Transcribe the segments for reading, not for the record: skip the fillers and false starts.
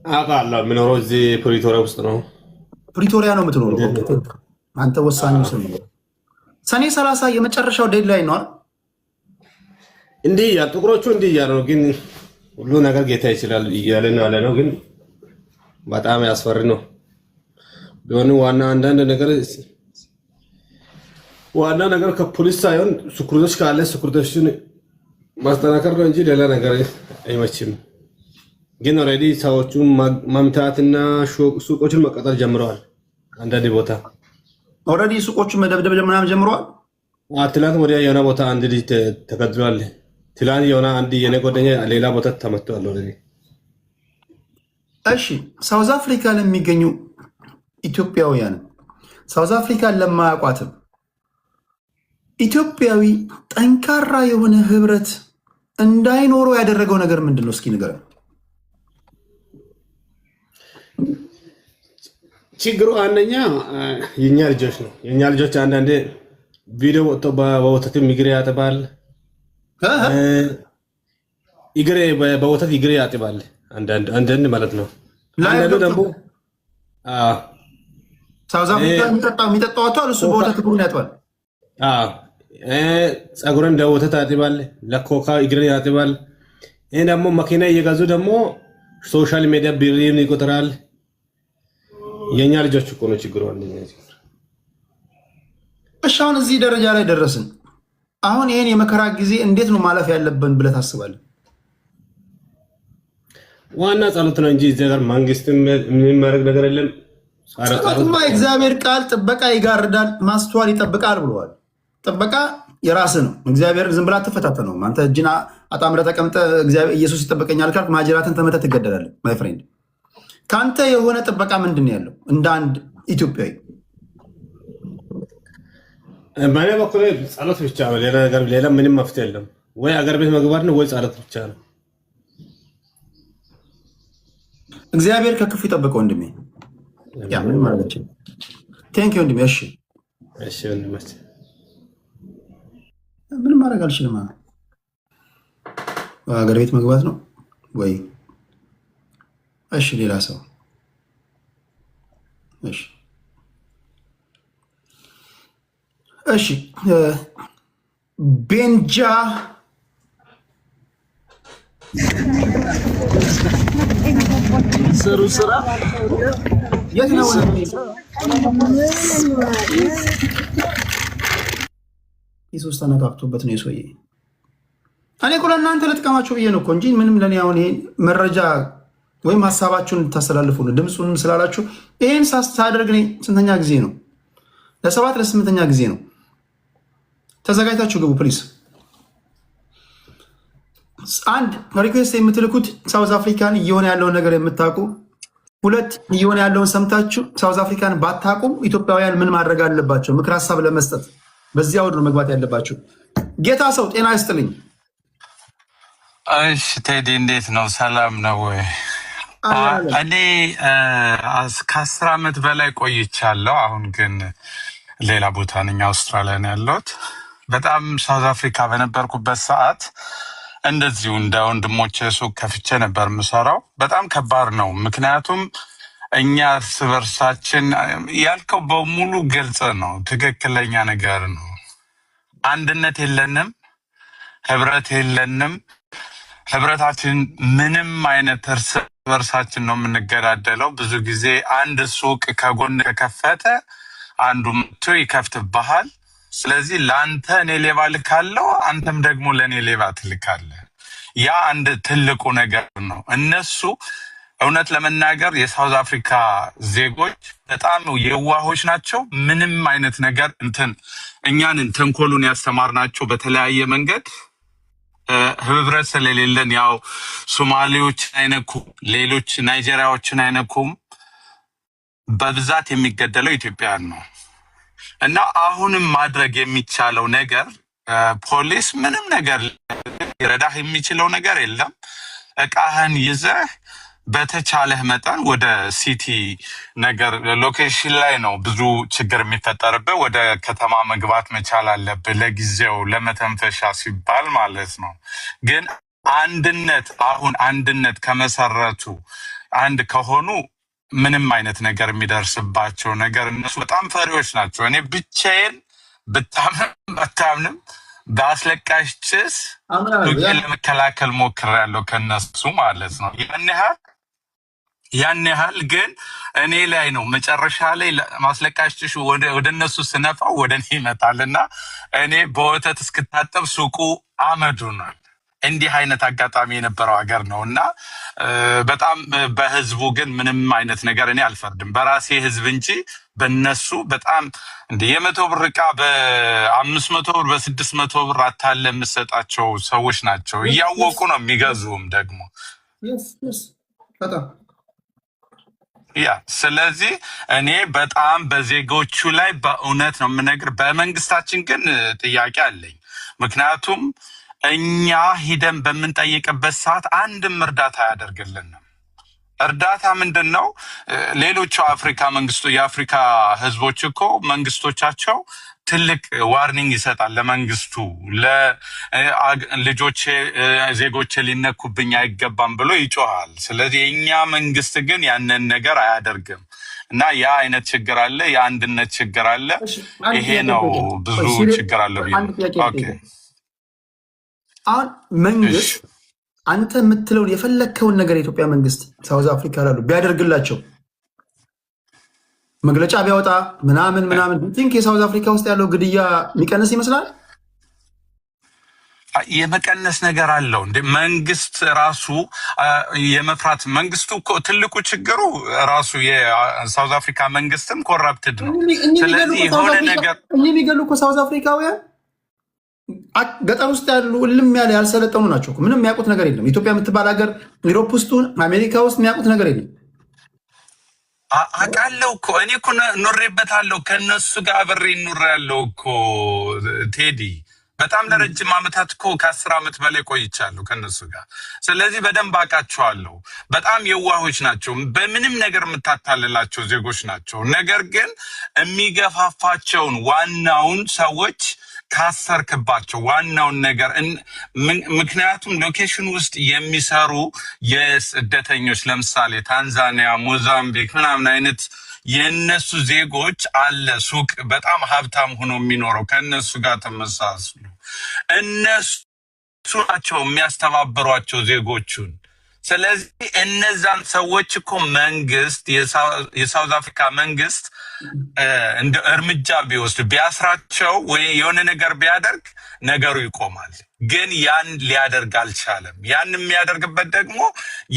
አውቃለሁ። የምኖረው እዚህ ፕሪቶሪያ ውስጥ ነው። ፕሪቶሪያ ነው የምትኖረው? አንተ ወሳኙ ስም ሰኔ 30 የመጨረሻው ዴድላይን ነው። እንዲህ ያ ጥቁሮቹ እንዲህ እያሉ ነው፣ ግን ሁሉ ነገር ጌታ ይችላል እያለን ያለ ነው። ግን በጣም ያስፈሪ ነው። ቢሆን ዋና ነገር ከፖሊስ ሳይሆን ስኩሪቶች ካለ ስኩሪቶችን ማስተናከር ነው እንጂ ሌላ ነገር አይመችም። ግን ኦልሬዲ ሰዎቹን ማምታትና ሱቆችን መቀጠል ጀምረዋል። አንዳንድ ቦታ ኦልሬዲ ሱቆቹን መደብደብ ምናምን ጀምረዋል። ትላንት ወዲያ የሆነ ቦታ አንድ ልጅ ተገድሏል። ትላንት የሆነ አንድ የኔ ጓደኛ ሌላ ቦታ ተመቷል ኦልሬዲ። እሺ ሳውዝ አፍሪካ ለሚገኙ ኢትዮጵያውያን ሳውዝ አፍሪካን ለማያውቋትም ኢትዮጵያዊ ጠንካራ የሆነ ህብረት እንዳይኖረው ያደረገው ነገር ምንድን ነው? እስኪ ንገረን። ችግሩ አንደኛ የኛ ልጆች ነው። የኛ ልጆች አንዳንዴ ቪዲዮ ወጥቶ በወተትም እግሬ ያጥባል፣ በወተት እግሬ ያጥባል አንዳንድ ማለት ነው። አንዳንዱ ደግሞ ሳውዝ አፍሪካ የሚጠጣው አቷል፣ እሱ በወተት እግሩን ያጥባል። ጸጉርን እንደ ወተት ያጥባል፣ ለኮካ እግርን ያጥባል። ይህ ደግሞ መኪና እየገዙ ደግሞ ሶሻል ሚዲያ ብርን ይቆጥራል። የኛ ልጆች እኮ ነው ችግሩ። እሺ አሁን እዚህ ደረጃ ላይ ደረስን። አሁን ይሄን የመከራ ጊዜ እንዴት ነው ማለፍ ያለብን ብለህ ታስባለህ? ዋና ጸሎት ነው እንጂ እዚህ ጋር መንግስትም የሚማረግ ነገር የለም። ጸሎትማ እግዚአብሔር ቃል ጥበቃ ይጋርዳል፣ ማስተዋል ይጠብቃል ብለዋል። ጥበቃ የራስህ ነው። እግዚአብሔር ዝም ብላ አትፈታተነውም። አንተ እጅን አጣምረህ ተቀምጠህ ኢየሱስ ይጠበቀኛል ካልክ ማጅራትን ተመተህ ትገደላለህ። ማይ ፍሬንድ ከአንተ የሆነ ጥበቃ ምንድን ነው ያለው? እንደ አንድ ኢትዮጵያዊ በእኔ በኩል ጸሎት ብቻ ነው። ሌላ ምንም መፍትሄ የለም። ወይ አገር ቤት መግባት ነው ወይ ጸሎት ብቻ ነው። እግዚአብሔር ከክፉ ይጠብቀው ወንድሜ። ያ ምን ማለት ነው? ቴንክ ዩ ወንድሜ። እሺ ወንድሜ ምንም ማድረግ አልችልም። ሀገር ቤት መግባት ነው ወይ? እሺ ሌላ ሰው እሺ ቤንጃ ስሩ ስራ የት ነው? የሶስት ተነካክቶበት ነው የሰውዬ። እኔ እኮ ለእናንተ ለጥቀማችሁ ብዬ ነው እኮ እንጂ ምንም ለእኔ አሁን ይሄን መረጃ ወይም ሀሳባችሁን ልታስተላልፉ ነው። ድምፁን ስላላችሁ ይህን ሳደርግ ስንተኛ ጊዜ ነው? ለ8ኛ ጊዜ ነው። ተዘጋጅታችሁ ግቡ ፕሊዝ። አንድ ሪኩዌስት የምትልኩት ሳውዝ አፍሪካን እየሆነ ያለውን ነገር የምታውቁ፣ ሁለት እየሆነ ያለውን ሰምታችሁ ሳውዝ አፍሪካን ባታቁም ኢትዮጵያውያን ምን ማድረግ አለባቸው ምክር ሀሳብ ለመስጠት በዚያ ወድ ነው መግባት ያለባቸው። ጌታ ሰው ጤና ይስጥልኝ። እሺ ቴዲ እንዴት ነው? ሰላም ነው ወይ? እኔ ከ10 ዓመት በላይ ቆይቻለሁ። አሁን ግን ሌላ ቦታ ነኝ፣ አውስትራሊያ ነው ያለሁት። በጣም ሳውዝ አፍሪካ በነበርኩበት ሰዓት እንደዚሁ እንደ ወንድሞቼ ሱቅ ከፍቼ ነበር የምሰራው። በጣም ከባድ ነው። ምክንያቱም እኛ እርስ በርሳችን ያልከው በሙሉ ግልጽ ነው፣ ትክክለኛ ነገር ነው። አንድነት የለንም፣ ህብረት የለንም። ህብረታችን ምንም አይነት እርስ በርሳችን ነው የምንገዳደለው። ብዙ ጊዜ አንድ ሱቅ ከጎን ከከፈተ አንዱ መጥቶ ይከፍትብሃል። ስለዚህ ለአንተ እኔ ሌባ ልካለው፣ አንተም ደግሞ ለእኔ ሌባ ትልካለህ። ያ አንድ ትልቁ ነገር ነው። እነሱ እውነት ለመናገር የሳውዝ አፍሪካ ዜጎች በጣም የዋሆች ናቸው። ምንም አይነት ነገር እኛን ተንኮሉን ያስተማርናቸው በተለያየ መንገድ ህብረት ስለሌለን፣ ያው ሶማሌዎችን አይነኩም፣ ሌሎች ናይጄሪያዎችን አይነኩም። በብዛት የሚገደለው ኢትዮጵያን ነው እና አሁንም ማድረግ የሚቻለው ነገር ፖሊስ ምንም ነገር ሊረዳህ የሚችለው ነገር የለም። እቃህን ይዘህ በተቻለህ መጠን ወደ ሲቲ ነገር ሎኬሽን ላይ ነው ብዙ ችግር የሚፈጠርብህ። ወደ ከተማ መግባት መቻል አለብህ፣ ለጊዜው ለመተንፈሻ ሲባል ማለት ነው። ግን አንድነት ከመሰረቱ አንድ ከሆኑ ምንም አይነት ነገር የሚደርስባቸው ነገር እነሱ በጣም ፈሪዎች ናቸው። እኔ ብቻዬን ብታምንም በአስለቃሽ ጭስ ለመከላከል ሞክሬያለሁ ከነሱ ማለት ነው። ያን ያህል ግን እኔ ላይ ነው መጨረሻ ላይ ማስለቃሽ ጭሱ ወደ እነሱ ስነፋው ወደ እኔ ይመጣልና እኔ በወተት እስክታጠብ ሱቁ አመዱ ነው። እንዲህ አይነት አጋጣሚ የነበረው ሀገር ነው እና በጣም በህዝቡ ግን ምንም አይነት ነገር እኔ አልፈርድም፣ በራሴ ህዝብ እንጂ በነሱ በጣም እንደ የ100 ብር ዕቃ በ500 ብር በ600 ብር አታለ የምሰጣቸው ሰዎች ናቸው። እያወቁ ነው የሚገዙም ደግሞ ስለዚህ እኔ በጣም በዜጎቹ ላይ በእውነት ነው የምነግር። በመንግስታችን ግን ጥያቄ አለኝ። ምክንያቱም እኛ ሂደን በምንጠይቅበት ሰዓት አንድም እርዳታ አያደርግልንም። እርዳታ ምንድን ነው? ሌሎቹ የአፍሪካ ህዝቦች እኮ መንግስቶቻቸው ትልቅ ዋርኒንግ ይሰጣል ለመንግስቱ፣ ዜጎቼ ሊነኩብኝ አይገባም ብሎ ይጮሃል። ስለዚህ የእኛ መንግስት ግን ያንን ነገር አያደርግም እና ያ አይነት ችግር አለ፣ የአንድነት ችግር አለ። ይሄ ነው ብዙ ችግር አለ። አሁን መንግስት አንተ የምትለውን የፈለግከውን ነገር የኢትዮጵያ መንግስት ሳውዝ አፍሪካ ላሉ ቢያደርግላቸው መግለጫ ቢያወጣ ምናምን ቲንክ የሳውዝ አፍሪካ ውስጥ ያለው ግድያ የሚቀንስ ይመስላል? የመቀነስ ነገር አለው እንዴ? መንግስት ራሱ የመፍራት መንግስቱ እኮ ትልቁ ችግሩ ራሱ የሳውዝ አፍሪካ መንግስትም ኮራፕትድ ነው። ስለዚህ የሆነ ነገር የሚገሉ እኮ ሳውዝ አፍሪካውያን ገጠር ውስጥ ያሉ እልም ያለ ያልሰለጠኑ ናቸው። ምንም የሚያውቁት ነገር የለም። ኢትዮጵያ የምትባል ሀገር ዩሮፕ ውስጥ አሜሪካ ውስጥ የሚያውቁት ነገር የለም። አውቃለሁ እኮ እኔ እኮ ኖሬበታለሁ። ከነሱ ጋር አብሬ ኖሬያለሁ እኮ ቴዲ። በጣም ለረጅም ዓመታት እኮ ከ10 ዓመት በላይ ቆይቻለሁ ከነሱ ጋር። ስለዚህ በደንብ አውቃቸዋለሁ። በጣም የዋሆች ናቸው። በምንም ነገር የምታታልላቸው ዜጎች ናቸው። ነገር ግን የሚገፋፋቸውን ዋናውን ሰዎች ካሰርክባቸው ዋናውን ነገር ምክንያቱም ሎኬሽን ውስጥ የሚሰሩ የስደተኞች ለምሳሌ ታንዛኒያ፣ ሞዛምቢክ ምናምን አይነት የእነሱ ዜጎች አለ ሱቅ በጣም ሀብታም ሆኖ የሚኖረው ከእነሱ ጋር ተመሳስሉ እነሱ ናቸው የሚያስተባብሯቸው ዜጎቹን። ስለዚህ እነዛን ሰዎች እኮ መንግስት የሳውዝ አፍሪካ መንግስት እንደ እርምጃ ቢወስድ ቢያስራቸው ወይ የሆነ ነገር ቢያደርግ ነገሩ ይቆማል። ግን ያን ሊያደርግ አልቻለም። ያን የሚያደርግበት ደግሞ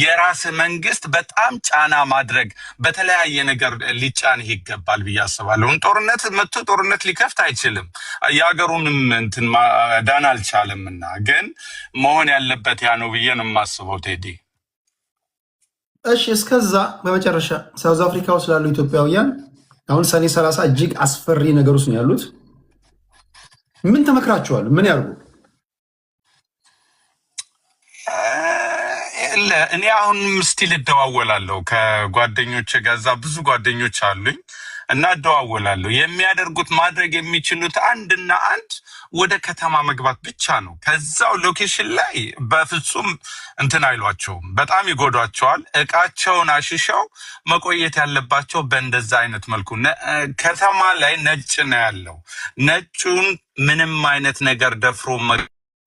የራስ መንግስት በጣም ጫና ማድረግ በተለያየ ነገር ሊጫንህ ይገባል ብዬ አስባለሁ። ጦርነት ሊከፍት አይችልም። የሀገሩንም እንትን ማዳን አልቻለምና ግን መሆን ያለበት ያ ነው ብዬ ነው የማስበው ቴዲ። እሺ እስከዛ በመጨረሻ ሳውዝ አፍሪካ ውስጥ ላሉ ኢትዮጵያውያን አሁን ሰኔ 30 እጅግ አስፈሪ ነገር ውስጥ ነው ያሉት። ምን ተመክራቸዋል? ምን ያርጉ? እኔ አሁን ስቲል እደዋወላለሁ ከጓደኞቼ ጋር፣ ብዙ ጓደኞች አሉኝ እና እደዋወላለሁ። የሚያደርጉት ማድረግ የሚችሉት አንድና አንድ ወደ ከተማ መግባት ብቻ ነው። ከዛው ሎኬሽን ላይ በፍጹም እንትን አይሏቸውም፣ በጣም ይጎዷቸዋል። እቃቸውን አሽሸው መቆየት ያለባቸው በእንደዛ አይነት መልኩ። ከተማ ላይ ነጭ ነው ያለው። ነጩን ምንም አይነት ነገር ደፍሮ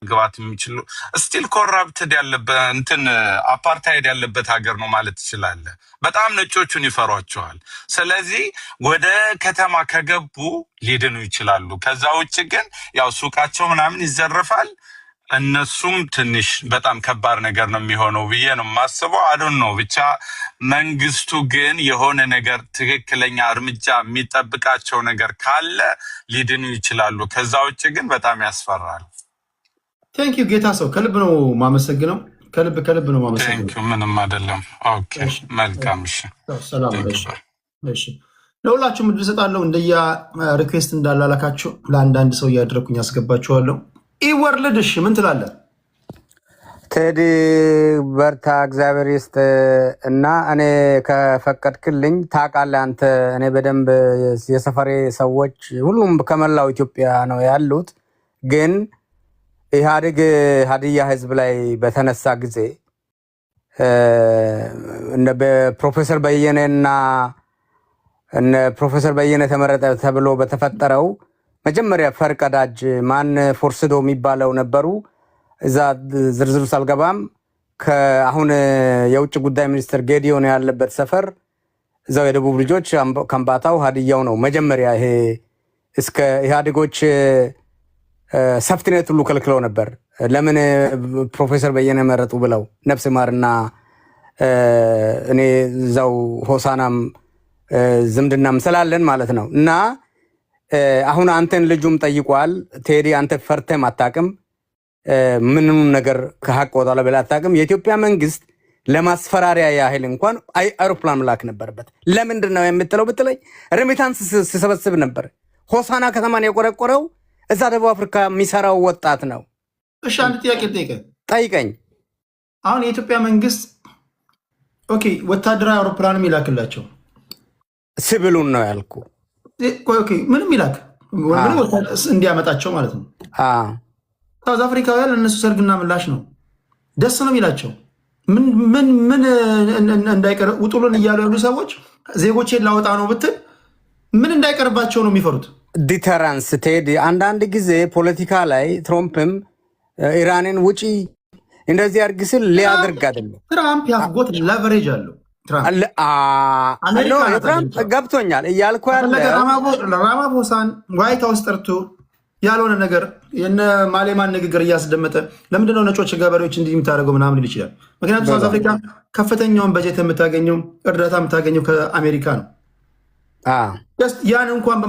መግባት የሚችሉ ስቲል ኮራፕትድ ያለበት እንትን አፓርታይድ ያለበት ሀገር ነው ማለት ትችላለህ። በጣም ነጮቹን ይፈሯቸዋል። ስለዚህ ወደ ከተማ ከገቡ ሊድኑ ይችላሉ። ከዛ ውጭ ግን ያው ሱቃቸው ምናምን ይዘረፋል። እነሱም ትንሽ በጣም ከባድ ነገር ነው የሚሆነው ብዬ ነው የማስበው። አዶን ነው ብቻ መንግስቱ ግን የሆነ ነገር ትክክለኛ እርምጃ የሚጠብቃቸው ነገር ካለ ሊድኑ ይችላሉ። ከዛ ውጭ ግን በጣም ያስፈራል። ቴንክ ዩ ጌታ ሰው ከልብ ነው ማመሰግነው። ከልብ ነው ማመሰግነው። ምንም አይደለም። ኦኬ መልካም። እሺ ለሁላችሁም እድል እሰጣለሁ። እንደያ ሪኩዌስት እንዳላላካችሁ ለአንዳንድ ሰው እያደረኩኝ ያስገባችኋለሁ። ኢወርልድ እሺ ምን ትላለህ ቴዲ? በርታ፣ እግዚአብሔር ይስጥ እና እኔ ከፈቀድክልኝ ታውቃለህ አንተ እኔ በደንብ የሰፈሬ ሰዎች ሁሉም ከመላው ኢትዮጵያ ነው ያሉት ግን ኢህአዴግ ሀዲያ ህዝብ ላይ በተነሳ ጊዜ እነ በፕሮፌሰር በየነና እነ ፕሮፌሰር በየነ ተመረጠ ተብሎ በተፈጠረው መጀመሪያ ፈርቀዳጅ ማን ፎርስዶ የሚባለው ነበሩ። እዛ ዝርዝሩ ሳልገባም ከአሁን የውጭ ጉዳይ ሚኒስትር ጌዲዮን ያለበት ሰፈር እዛው የደቡብ ልጆች ከምባታው ሀዲያው ነው። መጀመሪያ ይሄ እስከ ኢህአዴጎች ሰፍትኔት ሁሉ ከልክለው ነበር። ለምን ፕሮፌሰር በየነ መረጡ ብለው ነፍስ ማርና እኔ እዛው ሆሳናም ዝምድናም ስላለን ማለት ነው። እና አሁን አንተን ልጁም ጠይቋል። ቴዲ አንተ ፈርተም አታውቅም፣ ምንም ነገር ከሀቅ ወጣለ ብለህ አታውቅም። የኢትዮጵያ መንግስት ለማስፈራሪያ ያህል እንኳን አይሮፕላን መላክ ነበረበት። ለምንድን ነው የምትለው ብትለኝ ሬሚታንስ ሲሰበስብ ነበር። ሆሳና ከተማን የቆረቆረው እዛ ደቡብ አፍሪካ የሚሰራው ወጣት ነው። እሺ አንድ ጥያቄ ጠይቀኝ። አሁን የኢትዮጵያ መንግስት ኦኬ ወታደራዊ አውሮፕላንም ይላክላቸው ሲቪሉን ነው ያልኩ። ኦኬ ምንም ይላክ እንዲያመጣቸው ማለት ነው። ሳውዝ አፍሪካውያን እነሱ ሰርግና ምላሽ ነው፣ ደስ ነው የሚላቸው። ምን እንዳይቀር ውጡልን እያሉ ያሉ ሰዎች ዜጎቼን ላወጣ ነው ብትል ምን እንዳይቀርባቸው ነው የሚፈሩት? ዲተራንስ ቴዲ፣ አንዳንድ ጊዜ ፖለቲካ ላይ ትራምፕም ኢራንን ውጪ እንደዚህ አድርግ ስል ሊያደርግ አይደለም። ትራምፕ ያጎት ለቨሬጅ አለው። ትራምፕ ገብቶኛል እያልኩ ያለ ራማፎሳን ዋይት ሀውስ ጠርቶ ያልሆነ ነገር የነ ማሌማን ንግግር እያስደመጠ ለምንድነው ነጮች ገበሬዎች እንዲህ የምታደርገው ምናምን ሊል ይችላል። ምክንያቱም ሳውዝ አፍሪካ ከፍተኛውን በጀት የምታገኘው እርዳታ የምታገኘው ከአሜሪካ ነው። ያን እንኳን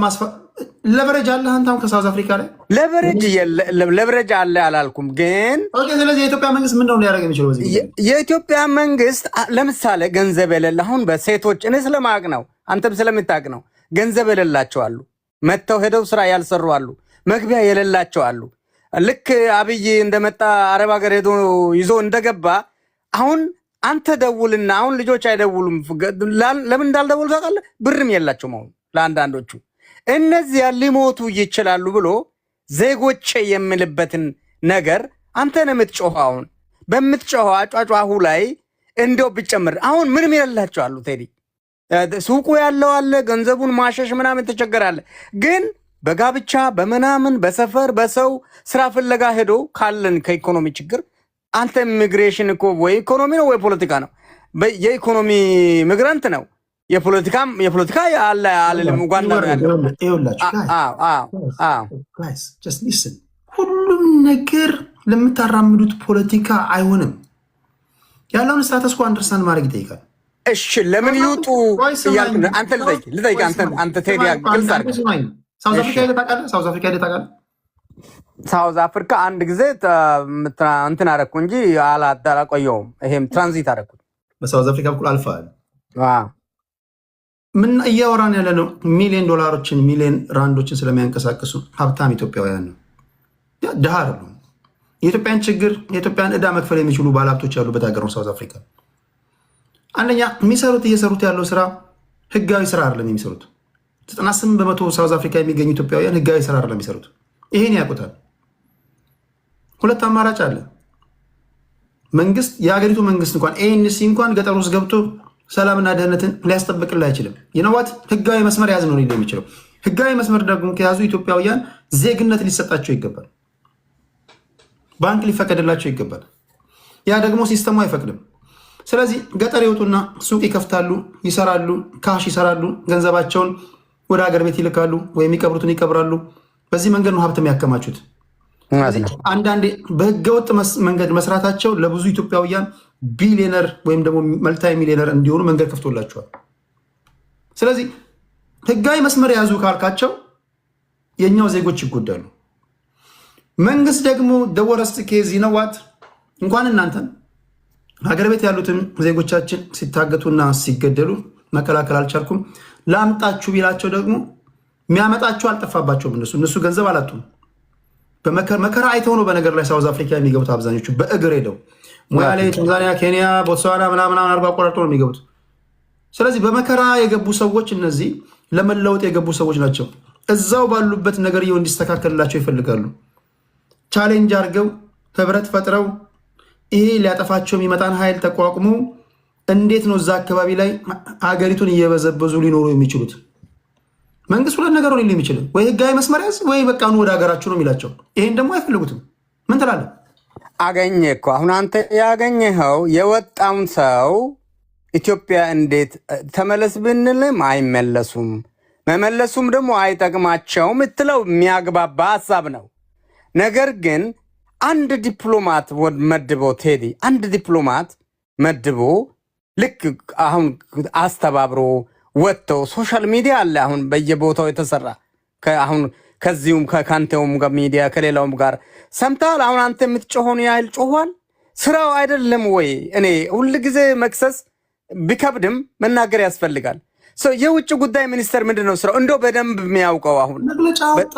ለቨሬጅ አለ። አንተም ከሳውዝ አፍሪካ ላይ ለቨሬጅ አለ አላልኩም፣ ግን ስለዚህ የኢትዮጵያ መንግስት ምንድነው ሊያደርግ የሚችለው? የኢትዮጵያ መንግስት ለምሳሌ ገንዘብ የሌለ አሁን በሴቶች እኔ ስለማቅ ነው አንተም ስለምታቅ ነው ገንዘብ የሌላቸው አሉ፣ መጥተው ሄደው ስራ ያልሰሩ አሉ፣ መግቢያ የሌላቸው አሉ። ልክ አብይ እንደመጣ አረብ ሀገር ሄዶ ይዞ እንደገባ አሁን አንተ ደውልና አሁን ልጆች አይደውሉም። ለምን እንዳልደውሉ ታውቃለህ? ብርም የላቸውም። አሁን ለአንዳንዶቹ እነዚያ ሊሞቱ ይችላሉ ብሎ ዜጎቼ የምልበትን ነገር አንተ ነው የምትጮኸው። አሁን በምትጮኸው አጫጫሁ ላይ እንደው ብጨምር አሁን ምንም የሌላቸው አሉ። ቴዲ ሱቁ ያለው አለ፣ ገንዘቡን ማሸሽ ምናምን ተቸገራለ። ግን በጋብቻ በምናምን በሰፈር በሰው ስራ ፍለጋ ሄዶ ካለን ከኢኮኖሚ ችግር አንተ ኢሚግሬሽን እኮ ወይ ኢኮኖሚ ነው ወይ ፖለቲካ ነው። የኢኮኖሚ ሚግራንት ነው። የፖለቲካ አለ አለልም ጓና ነው ያለው። ሁሉም ነገር ለምታራምዱት ፖለቲካ አይሆንም። ያለውን ስታተስ ኮ አንደርስታንድ ማድረግ ይጠይቃል። እሺ ለምን ይውጡ እያልኩ አንተ ልጠይቅ አንተ ቴዲ ግልጽ አድርግ። ሳውዝ አፍሪካ ሄደህ ታውቃለህ? ሳውዝ አፍሪካ አንድ ጊዜ እንትን አደረኩ እንጂ አላቆየውም። ይሄም ትራንዚት አደረኩ። በሳውዝ አፍሪካ በኩል አልፈሃል። ምን እያወራን ያለ ነው? ሚሊዮን ዶላሮችን ሚሊዮን ራንዶችን ስለሚያንቀሳቅሱ ሀብታም ኢትዮጵያውያን ነው፣ ድሃ አይደሉም። የኢትዮጵያን ችግር የኢትዮጵያን ዕዳ መክፈል የሚችሉ ባለሀብቶች ያሉበት ሀገር ነው ሳውዝ አፍሪካ። አንደኛ እየሰሩት ያለው ስራ ህጋዊ ስራ አይደለም የሚሰሩት። 98% ሳውዝ አፍሪካ የሚገኙ ኢትዮጵያውያን ህጋዊ ስራ አይደለም የሚሰሩት። ይሄን ያውቁታል። ሁለት አማራጭ አለ። መንግስት የሀገሪቱ መንግስት እንኳን ኤንሲ እንኳን ገጠር ውስጥ ገብቶ ሰላምና ደህንነትን ሊያስጠብቅልህ አይችልም። ይነዋት ህጋዊ መስመር ያዝ ነው ሊለው የሚችለው። ህጋዊ መስመር ደግሞ ከያዙ ኢትዮጵያውያን ዜግነት ሊሰጣቸው ይገባል። ባንክ ሊፈቀድላቸው ይገባል። ያ ደግሞ ሲስተሙ አይፈቅድም። ስለዚህ ገጠር ይወጡና ሱቅ ይከፍታሉ፣ ይሰራሉ፣ ካሽ ይሰራሉ፣ ገንዘባቸውን ወደ ሀገር ቤት ይልካሉ፣ ወይም የሚቀብሩትን ይቀብራሉ። በዚህ መንገድ ነው ሀብት የሚያከማቹት። አንዳንዴ በህገወጥ መንገድ መስራታቸው ለብዙ ኢትዮጵያውያን ቢሊዮነር ወይም ደግሞ መልታይ ሚሊዮነር እንዲሆኑ መንገድ ከፍቶላቸዋል። ስለዚህ ህጋዊ መስመር የያዙ ካልካቸው የእኛው ዜጎች ይጎዳሉ። መንግስት ደግሞ ደወረስት ኬዝ ይነዋት እንኳን እናንተን ሀገር ቤት ያሉትን ዜጎቻችን ሲታገቱና ሲገደሉ መከላከል አልቻልኩም ላምጣችሁ ቢላቸው ደግሞ የሚያመጣቸው አልጠፋባቸውም። እነሱ ገንዘብ አላጡም። በመከራ አይተው ነው በነገር ላይ ሳውዝ አፍሪካ የሚገቡት አብዛኞቹ በእግር ሄደው ሞያሌ፣ ታንዛኒያ፣ ኬንያ፣ ቦትስዋና ምናምን አርባ ቆራርጦ ነው የሚገቡት። ስለዚህ በመከራ የገቡ ሰዎች እነዚህ ለመለወጥ የገቡ ሰዎች ናቸው። እዛው ባሉበት ነገርየው እንዲስተካከልላቸው ይፈልጋሉ። ቻሌንጅ አድርገው ህብረት ፈጥረው ይሄ ሊያጠፋቸው የሚመጣን ኃይል ተቋቁሞ እንዴት ነው እዛ አካባቢ ላይ ሀገሪቱን እየበዘበዙ ሊኖሩ የሚችሉት? መንግስት ሁለት ነገር ሊል የሚችል ወይ ህጋዊ መስመር ያዝ ወይ በቃ ኑ ወደ ሀገራችሁ ነው የሚላቸው። ይሄን ደግሞ አይፈልጉትም። ምን ትላለህ? አገኘ እኮ አሁን አንተ ያገኘኸው የወጣውን ሰው ኢትዮጵያ እንዴት ተመለስ ብንልም አይመለሱም፣ መመለሱም ደግሞ አይጠቅማቸውም እትለው የሚያግባባ ሀሳብ ነው። ነገር ግን አንድ ዲፕሎማት መድቦ ቴዲ አንድ ዲፕሎማት መድቦ ልክ አሁን አስተባብሮ ወጥተው ሶሻል ሚዲያ አለ አሁን በየቦታው የተሰራ አሁን ከዚሁም ከካንቴውም ጋር ሚዲያ ከሌላውም ጋር ሰምተሃል። አሁን አንተ የምትጮሆን ያህል ጮኋል። ስራው አይደለም ወይ? እኔ ሁል ጊዜ መክሰስ ቢከብድም መናገር ያስፈልጋል። የውጭ ጉዳይ ሚኒስተር ምንድን ነው ስራው? እንደው በደንብ የሚያውቀው አሁን መግለጫ ወጣ።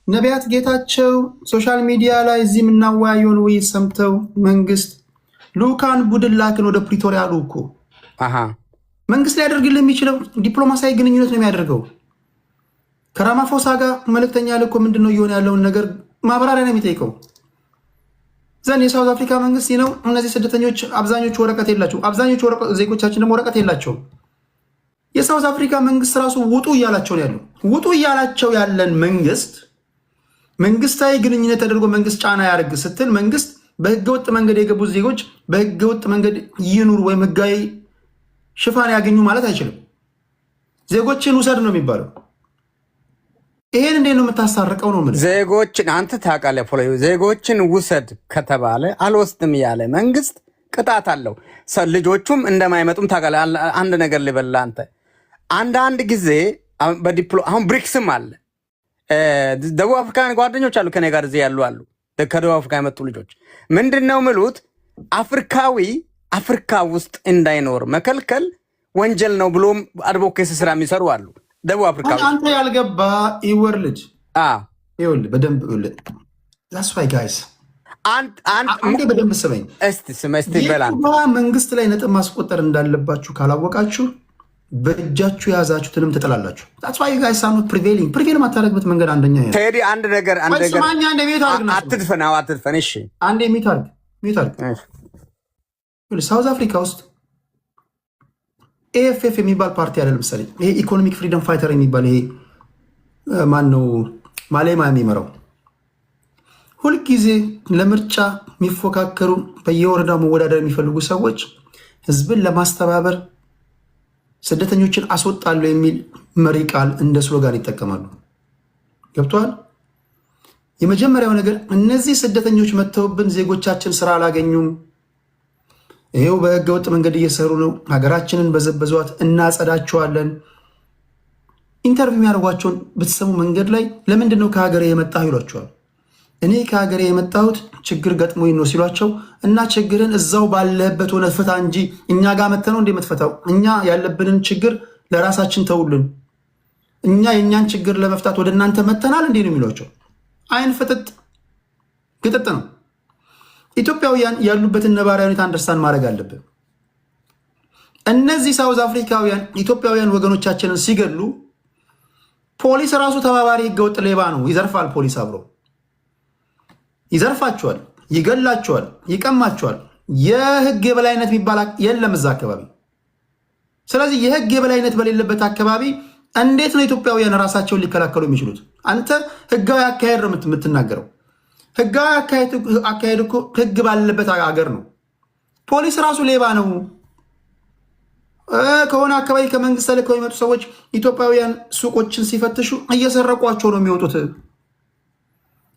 ነቢያት ጌታቸው ሶሻል ሚዲያ ላይ እዚህ የምናወያየውን ውይይት ሰምተው መንግስት ልኡካን ቡድን ላክን ወደ ፕሪቶሪያ አሉ እኮ። መንግስት ሊያደርግልህ የሚችለው ዲፕሎማሲያዊ ግንኙነት ነው የሚያደርገው። ከራማፎሳ ጋር መልእክተኛ ልኮ ምንድን ነው እየሆነ ያለውን ነገር ማብራሪያ ነው የሚጠይቀው። ዘን የሳውዝ አፍሪካ መንግስት ነው እነዚህ ስደተኞች አብዛኞቹ ወረቀት የላቸው፣ አብዛኞቹ ዜጎቻችን ደግሞ ወረቀት የላቸው። የሳውዝ አፍሪካ መንግስት ራሱ ውጡ እያላቸው ነው ያለው። ውጡ እያላቸው ያለን መንግስታዊ ግንኙነት ተደርጎ መንግስት ጫና ያደርግ ስትል መንግስት በህገወጥ መንገድ የገቡት ዜጎች በህገወጥ መንገድ ይኑር ወይም ህጋዊ ሽፋን ያገኙ ማለት አይችልም። ዜጎችን ውሰድ ነው የሚባለው። ይሄን እንዴት ነው የምታሳርቀው? ነው ምን ዜጎችን አንተ ታውቃለህ። ዜጎችን ውሰድ ከተባለ አልወስድም ያለ መንግስት ቅጣት አለው። ልጆቹም እንደማይመጡም ታውቃለህ። አንድ ነገር ልበላ አንተ አንዳንድ ጊዜ አሁን ብሪክስም አለ። ደቡብ አፍሪካን ጓደኞች አሉ ከኔ ጋር እዚህ ያሉ አሉ። ከደቡብ አፍሪካ የመጡ ልጆች ምንድን ነው ምሉት? አፍሪካ ውስጥ እንዳይኖር መከልከል ወንጀል ነው ብሎም አድቮኬሲ ስራ የሚሰሩ አሉ። ደቡብ አፍሪካ አንተ ያልገባ ይወርልድ ይኸውልህ በደንብ ይኸውልህ ዛስዋይ ጋይስ አንዴ በደንብ ስመኝ እስቲ መንግስት ላይ ነጥብ ማስቆጠር እንዳለባችሁ ካላወቃችሁ በእጃችሁ የያዛችሁትንም ትጥላላችሁ። ዛስዋይ ጋይስ ሳኖት ፕሪቬል ማታረግበት መንገድ አንደኛ ቴዲ አንድ ነገር አትድፈን። እሺ አንዴ ሚት አርግ። ሳውዝ አፍሪካ ውስጥ ኤኤፍኤፍ የሚባል ፓርቲ አለ። ለምሳሌ ይሄ ኢኮኖሚክ ፍሪደም ፋይተር የሚባል ይሄ ማን ነው ማሌማ የሚመራው ሁልጊዜ ለምርጫ የሚፎካከሩ በየወረዳው መወዳደር የሚፈልጉ ሰዎች ህዝብን ለማስተባበር ስደተኞችን አስወጣለሁ የሚል መሪ ቃል እንደ ስሎጋን ይጠቀማሉ። ገብቷል? የመጀመሪያው ነገር እነዚህ ስደተኞች መጥተውብን ዜጎቻችን ስራ አላገኙም፣ ይሄው በህገ ወጥ መንገድ እየሰሩ ነው፣ ሀገራችንን በዘበዟት፣ እናጸዳቸዋለን። ኢንተርቪው የሚያደርጓቸውን ብትሰሙ መንገድ ላይ ለምንድን ነው ከሀገሬ የመጣሁ ይሏቸዋል። እኔ ከሀገሬ የመጣሁት ችግር ገጥሞኝ ነው ሲሏቸው፣ እና ችግርን እዛው ባለህበት ሆነ ፍታ እንጂ እኛ ጋር መጥተህ ነው እንደ የምትፈታው? እኛ ያለብንን ችግር ለራሳችን ተውልን፣ እኛ የእኛን ችግር ለመፍታት ወደ እናንተ መተናል እንዴ ነው የሚሏቸው። አይን ፍጥጥ ግጥጥ ነው። ኢትዮጵያውያን ያሉበትን ነባራዊ ሁኔታ አንደርስታንድ ማድረግ አለብን። እነዚህ ሳውዝ አፍሪካውያን ኢትዮጵያውያን ወገኖቻችንን ሲገሉ ፖሊስ ራሱ ተባባሪ ህገወጥ ሌባ ነው። ይዘርፋል። ፖሊስ አብሮ ይዘርፋቸዋል፣ ይገላቸዋል፣ ይቀማቸዋል። የህግ የበላይነት የሚባል የለም እዛ አካባቢ። ስለዚህ የህግ የበላይነት በሌለበት አካባቢ እንዴት ነው ኢትዮጵያውያን ራሳቸውን ሊከላከሉ የሚችሉት? አንተ ህጋዊ አካሄድ ነው የምትናገረው። ህጋዊ አካሄድ እኮ ህግ ባለበት ሀገር ነው። ፖሊስ ራሱ ሌባ ነው። ከሆነ አካባቢ ከመንግስት ተልከው የሚመጡ ሰዎች ኢትዮጵያውያን ሱቆችን ሲፈትሹ እየሰረቋቸው ነው የሚወጡት።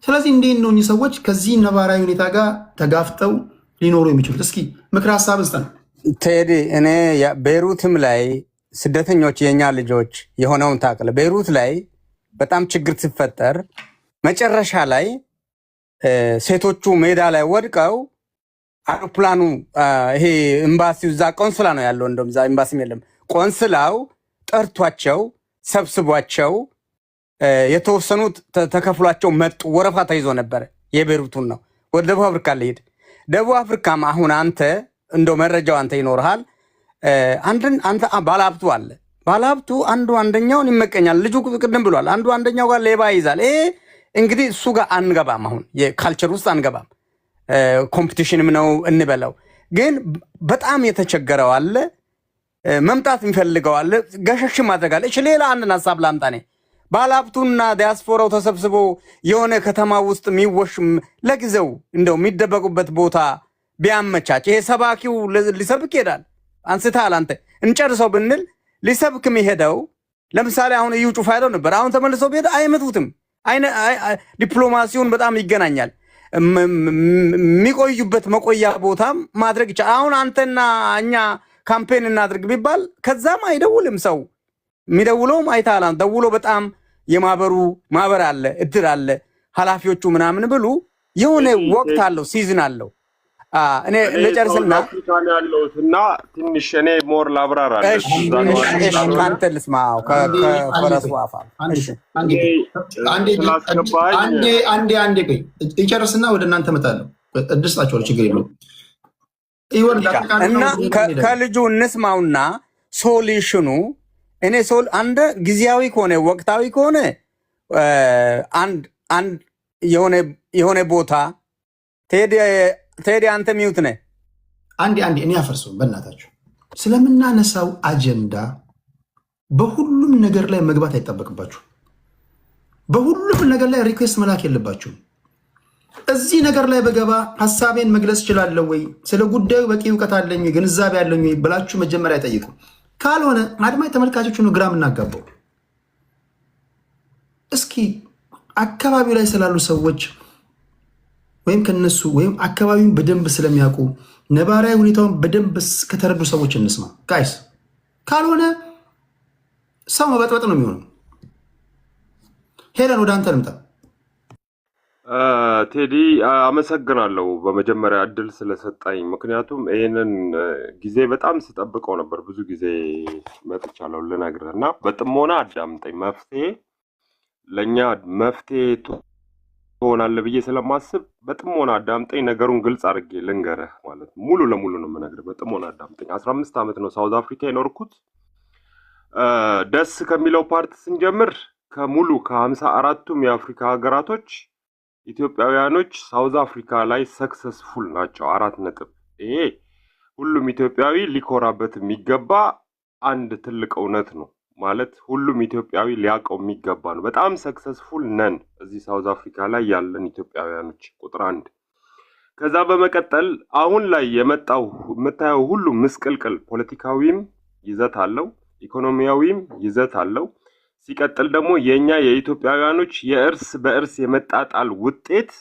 ስለዚህ እንዴት ነው እኚህ ሰዎች ከዚህ ነባራዊ ሁኔታ ጋር ተጋፍጠው ሊኖሩ የሚችሉት? እስኪ ምክር ሀሳብ ስጠን ቴዲ። እኔ ቤይሩትም ላይ ስደተኞች የእኛ ልጆች የሆነውን ታቅለ ቤይሩት ላይ በጣም ችግር ሲፈጠር መጨረሻ ላይ ሴቶቹ ሜዳ ላይ ወድቀው አውሮፕላኑ ይሄ ኤምባሲው እዛ ቆንስላ ነው ያለው፣ እንደውም እዛ ኤምባሲም የለም። ቆንስላው ጠርቷቸው ሰብስቧቸው የተወሰኑት ተከፍሏቸው መጡ። ወረፋ ተይዞ ነበረ። የቤይሩቱን ነው ወደ ደቡብ አፍሪካ ልሄድ። ደቡብ አፍሪካም አሁን አንተ እንደው መረጃው አንተ ይኖርሃል። አንተ ባለሀብቱ አለ። ባለሀብቱ አንደኛውን ይመቀኛል። ልጁ ቅድም ብሏል። አንደኛው ጋር ሌባ ይይዛል። ይሄ እንግዲህ እሱ ጋር አንገባም። አሁን የካልቸር ውስጥ አንገባም። ኮምፒቲሽንም ነው እንበለው። ግን በጣም የተቸገረው አለ፣ መምጣት የሚፈልገው አለ፣ ገሸሽ ማድረግ አለ። እሺ ሌላ አንድ ሐሳብ ላምጣኔ ባለሀብቱና ዲያስፖራው ተሰብስቦ የሆነ ከተማ ውስጥ የሚወሽ ለጊዜው እንደው የሚደበቁበት ቦታ ቢያመቻች፣ ይሄ ሰባኪው ሊሰብክ ይሄዳል። አንስተሃል አንተ እንጨርሰው ብንል ሊሰብክ የሚሄደው ለምሳሌ አሁን እዩ ጩፋ ሄደው ነበር። አሁን ተመልሶ ቢሄድ አይመቱትም። ዲፕሎማሲውን በጣም ይገናኛል። የሚቆዩበት መቆያ ቦታም ማድረግ ይቻላል። አሁን አንተና እኛ ካምፔን እናድርግ ቢባል ከዛም አይደውልም ሰው። የሚደውለውም አይታላ ደውሎ በጣም የማህበሩ ማህበር አለ፣ እድር አለ፣ ኃላፊዎቹ ምናምን ብሉ የሆነ ወቅት አለው፣ ሲዝን አለው። እኔ ለጨርስና አፍሪካን ያለውትና ትንሽ እኔ ሞር ላብራራ አለ። እሺ ካንተ ልስማው ከፈረሱ አፋ። እሺ አንዴ ቆይ ይጨርስና ወደ እናንተ መጣለሁ። እድስጣቸው ችግር የለውም። እና ከልጁ እንስማውና ሶሉሽኑ እኔ አንድ ጊዜያዊ ከሆነ ወቅታዊ ከሆነ አንድ የሆነ ቦታ ቴዲ አንተ ሚውት ነህ። አንዴ እኔ አፈርሰው በእናታችሁ ስለምናነሳው አጀንዳ በሁሉም ነገር ላይ መግባት አይጠበቅባችሁ። በሁሉም ነገር ላይ ሪኩዌስት መላክ የለባችሁም። እዚህ ነገር ላይ በገባ ሀሳቤን መግለጽ እችላለሁ ወይ፣ ስለ ጉዳዩ በቂ እውቀት አለኝ ወይ፣ ግንዛቤ አለኝ ወይ ብላችሁ መጀመሪያ ጠይቁ። ካልሆነ አድማጭ ተመልካቾቹ ነው ግራ የምናጋባው። እስኪ አካባቢው ላይ ስላሉ ሰዎች ወይም ከነሱ ወይም አካባቢውን በደንብ ስለሚያውቁ ነባራዊ ሁኔታውን በደንብ ከተረዱ ሰዎች እንስማ ጋይስ። ካልሆነ ሰው መበጥበጥ ነው የሚሆነው። ሄለን ወደ አንተ ልምጣ። ቴዲ አመሰግናለሁ በመጀመሪያ እድል ስለሰጣኝ። ምክንያቱም ይህንን ጊዜ በጣም ስጠብቀው ነበር። ብዙ ጊዜ መጥቻለሁ ልነግርህ እና በጥሞና አዳምጠኝ። መፍትሄ ለእኛ መፍትሄ ትሆናለህ ብዬ ስለማስብ በጥሞና አዳምጠኝ። ነገሩን ግልጽ አድርጌ ልንገርህ ማለት ሙሉ ለሙሉ ነው የምነግርህ። በጥሞና አዳምጠኝ። 15 ዓመት ነው ሳውዝ አፍሪካ የኖርኩት። ደስ ከሚለው ፓርት ስንጀምር ከሙሉ ከ54ቱም የአፍሪካ ሀገራቶች ኢትዮጵያውያኖች ሳውዝ አፍሪካ ላይ ሰክሰስፉል ናቸው። 4 ነጥብ። ይሄ ሁሉም ኢትዮጵያዊ ሊኮራበት የሚገባ አንድ ትልቅ እውነት ነው። ማለት ሁሉም ኢትዮጵያዊ ሊያውቀው የሚገባ ነው። በጣም ሰክሰስፉል ነን እዚህ ሳውዝ አፍሪካ ላይ ያለን ኢትዮጵያውያኖች ቁጥር 1። ከዛ በመቀጠል አሁን ላይ የመጣው የምታየው ሁሉ ምስቅልቅል ፖለቲካዊም ይዘት አለው፣ ኢኮኖሚያዊም ይዘት አለው። ሲቀጥል ደግሞ የኛ የኢትዮጵያውያኖች የእርስ በእርስ የመጣጣል ውጤት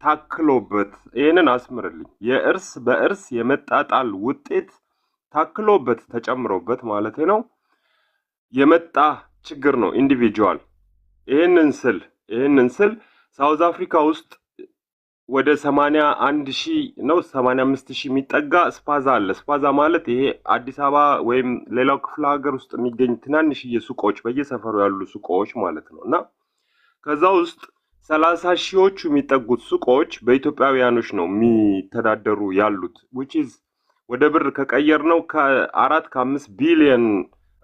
ታክሎበት፣ ይሄንን አስምርልኝ፣ የእርስ በእርስ የመጣጣል ውጤት ታክሎበት ተጨምሮበት ማለት ነው የመጣ ችግር ነው ኢንዲቪጁዋል። ይሄንን ስል ሳውዝ አፍሪካ ውስጥ ወደ 81,000 ነው 85,000 የሚጠጋ ስፓዛ አለ። ስፓዛ ማለት ይሄ አዲስ አበባ ወይም ሌላው ክፍለ ሀገር ውስጥ የሚገኝ ትናንሽዬ ሱቆች፣ በየሰፈሩ ያሉ ሱቆች ማለት ነው። እና ከዛ ውስጥ 30,000ዎቹ የሚጠጉት ሱቆች በኢትዮጵያውያኖች ነው የሚተዳደሩ ያሉት። which is ወደ ብር ከቀየር ነው ከ4-5 ቢሊዮን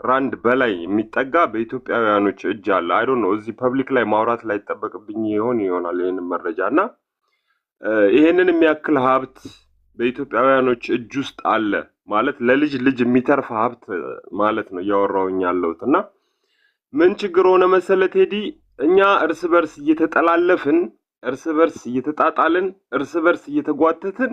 ራንድ በላይ የሚጠጋ በኢትዮጵያውያኖች እጅ አለ። አይ ዶንት ኖ እዚህ ፐብሊክ ላይ ማውራት ላይ ተጠበቅብኝ ይሆናል ይሄንን መረጃና ይሄንን የሚያክል ሀብት በኢትዮጵያውያኖች እጅ ውስጥ አለ ማለት ለልጅ ልጅ የሚተርፍ ሀብት ማለት ነው እያወራሁኝ ያለሁትና ምን ችግር ሆነ መሰለ ቴዲ፣ እኛ እርስ በርስ እየተጠላለፍን፣ እርስ በርስ እየተጣጣልን፣ እርስ በርስ እየተጓተትን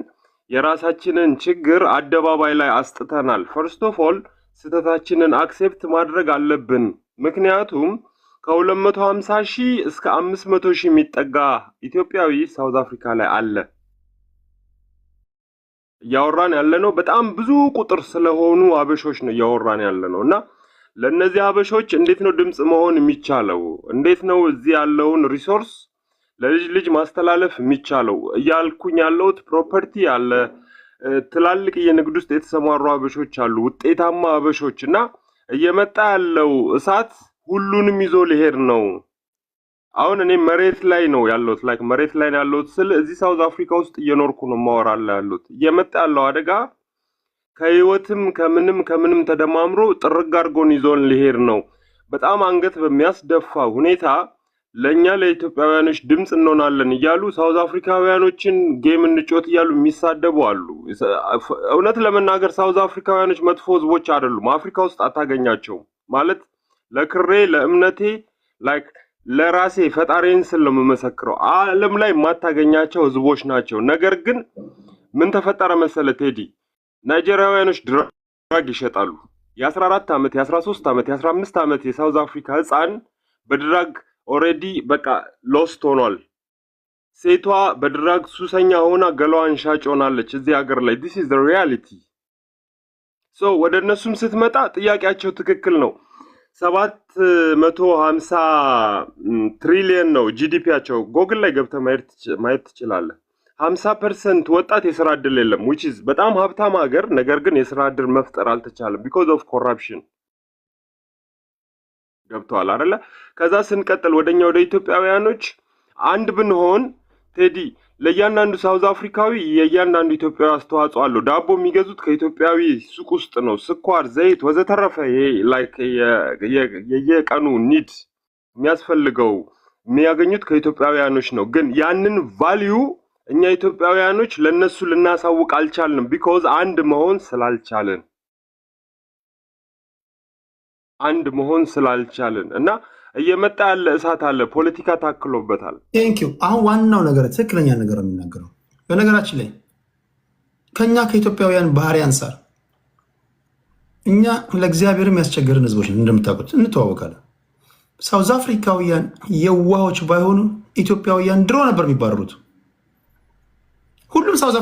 የራሳችንን ችግር አደባባይ ላይ አስጥተናል። ፈርስት ኦፍ ኦል ስህተታችንን አክሴፕት ማድረግ አለብን። ምክንያቱም ከ250,000 እስከ 500,000 የሚጠጋ ኢትዮጵያዊ ሳውዝ አፍሪካ ላይ አለ። እያወራን ያለነው በጣም ብዙ ቁጥር ስለሆኑ አበሾች ነው እያወራን ያለነው እና ለነዚህ አበሾች እንዴት ነው ድምጽ መሆን የሚቻለው? እንዴት ነው እዚህ ያለውን ሪሶርስ ለልጅ ልጅ ማስተላለፍ የሚቻለው? እያልኩኝ ያለሁት ፕሮፐርቲ አለ፣ ትላልቅ የንግድ ውስጥ የተሰማሩ አበሾች አሉ፣ ውጤታማ አበሾች እና እየመጣ ያለው እሳት ሁሉንም ይዞ ሊሄድ ነው። አሁን እኔ መሬት ላይ ነው ያለሁት፣ ላይክ መሬት ላይ ነው ያለሁት ስለ እዚህ ሳውዝ አፍሪካ ውስጥ እየኖርኩ ነው ማወራለሁ ያለሁት። እየመጣ ያለው አደጋ ከህይወትም ከምንም ተደማምሮ ጥርግ አድርጎን ይዞን ሊሄድ ነው። በጣም አንገት በሚያስደፋ ሁኔታ ለኛ ለኢትዮጵያውያኖች ድምጽ እንሆናለን እያሉ ሳውዝ አፍሪካውያኖችን ጌም እንጮት እያሉ የሚሳደቡ አሉ። እውነት ለመናገር ሳውዝ አፍሪካውያኖች መጥፎ ህዝቦች አይደሉም። አፍሪካ ውስጥ አታገኛቸውም። ማለት ለክሬ ለእምነቴ ላይክ ለራሴ ፈጣሪን ስለምመሰክረው ዓለም ላይ የማታገኛቸው ህዝቦች ናቸው። ነገር ግን ምን ተፈጠረ መሰለ ቴዲ፣ ናይጄሪያውያኖች ድራግ ይሸጣሉ። የ14 ዓመት የ13 ዓመት የ15 ዓመት የሳውዝ አፍሪካ ህፃን በድራግ ኦሬዲ በቃ ሎስት ሆኗል። ሴቷ በድራግ ሱሰኛ ሆና ገላዋን ሻጭ ሆናለች እዚህ ሀገር ላይ። this is the reality። ሶ ወደ እነሱም ስትመጣ ጥያቄያቸው ትክክል ነው። 750 ትሪሊየን ነው ጂዲፒያቸው። ጎግል ላይ ገብተህ ማየት ትችላለህ። 50% ወጣት የስራ እድል የለም which is በጣም ሀብታም ሀገር፣ ነገር ግን የስራ እድል መፍጠር አልተቻለም because of corruption። ገብቷል አይደለ? ከዛ ስንቀጥል ወደ ኢትዮጵያውያኖች አንድ ብንሆን ቴዲ፣ ለእያንዳንዱ ሳውዝ አፍሪካዊ የእያንዳንዱ ኢትዮጵያዊ አስተዋጽኦ አለው። ዳቦ የሚገዙት ከኢትዮጵያዊ ሱቅ ውስጥ ነው። ስኳር፣ ዘይት ወዘተረፈ ይሄ ላይክ የየቀኑ ኒድ የሚያስፈልገው የሚያገኙት ከኢትዮጵያውያኖች ነው። ግን ያንን ቫልዩ እኛ ኢትዮጵያውያኖች ለነሱ ልናሳውቅ አልቻልንም because አንድ መሆን ስላልቻልን እና እየመጣ ያለ እሳት አለ፣ ፖለቲካ ታክሎበታል። ቴንክ ዩ። አሁን ዋናው ነገር ትክክለኛ ነገር የሚናገረው በነገራችን ላይ ከኛ ከኢትዮጵያውያን ባህሪ አንፃር እኛ ለእግዚአብሔርም ያስቸገርን ህዝቦች እንደምታውቁት እንተዋወቃለን። ሳውዝ አፍሪካውያን የዋሆች ባይሆኑ ኢትዮጵያውያን ድሮ ነበር የሚባረሩት። ሁሉም ሳውዝ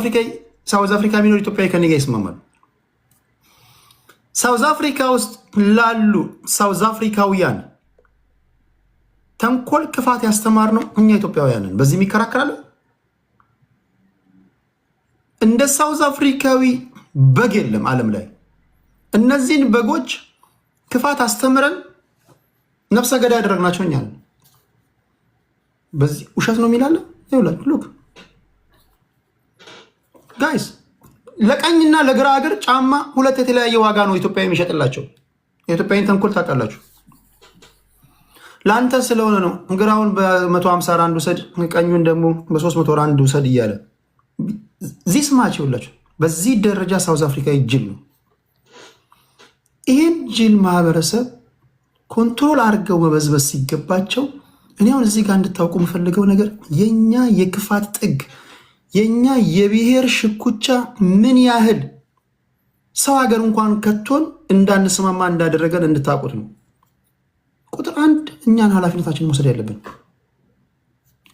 አፍሪካ የሚኖር ኢትዮጵያዊ ከኔ ጋር ይስማማል። ሳውዝ አፍሪካ ውስጥ ላሉ ሳውዝ አፍሪካውያን ተንኮል፣ ክፋት ያስተማር ነው እኛ ኢትዮጵያውያንን። በዚህ የሚከራከራል። እንደ ሳውዝ አፍሪካዊ በግ የለም ዓለም ላይ። እነዚህን በጎች ክፋት አስተምረን ነፍሰ ገዳይ ያደረግናቸው እኛ ነን። በዚህ ውሸት ነው የሚላለ ይውላል። ሉክ ጋይስ፣ ለቀኝና ለግራ ሀገር ጫማ ሁለት የተለያየ ዋጋ ነው ኢትዮጵያ የሚሸጥላቸው። የኢትዮጵያን ተንኮል ታውቃላችሁ። ለአንተ ስለሆነ ነው ግራውን በ150 ራንድ ውሰድ፣ ቀኙን ደግሞ በ300 ራንድ ውሰድ እያለ ዚስ ማች ይውላችሁ። በዚህ ደረጃ ሳውዝ አፍሪካ ጅል ነው። ይህን ጅል ማህበረሰብ ኮንትሮል አድርገው መበዝበዝ ሲገባቸው፣ እኔ አሁን እዚህ ጋር እንድታውቁ የምፈልገው ነገር የኛ የክፋት ጥግ፣ የኛ የብሔር ሽኩቻ ምን ያህል ሰው ሀገር እንኳን ከቶን እንዳንስማማ እንዳደረገን እንድታውቁት ነው። ቁጥር አንድ እኛን ኃላፊነታችን መውሰድ ያለብን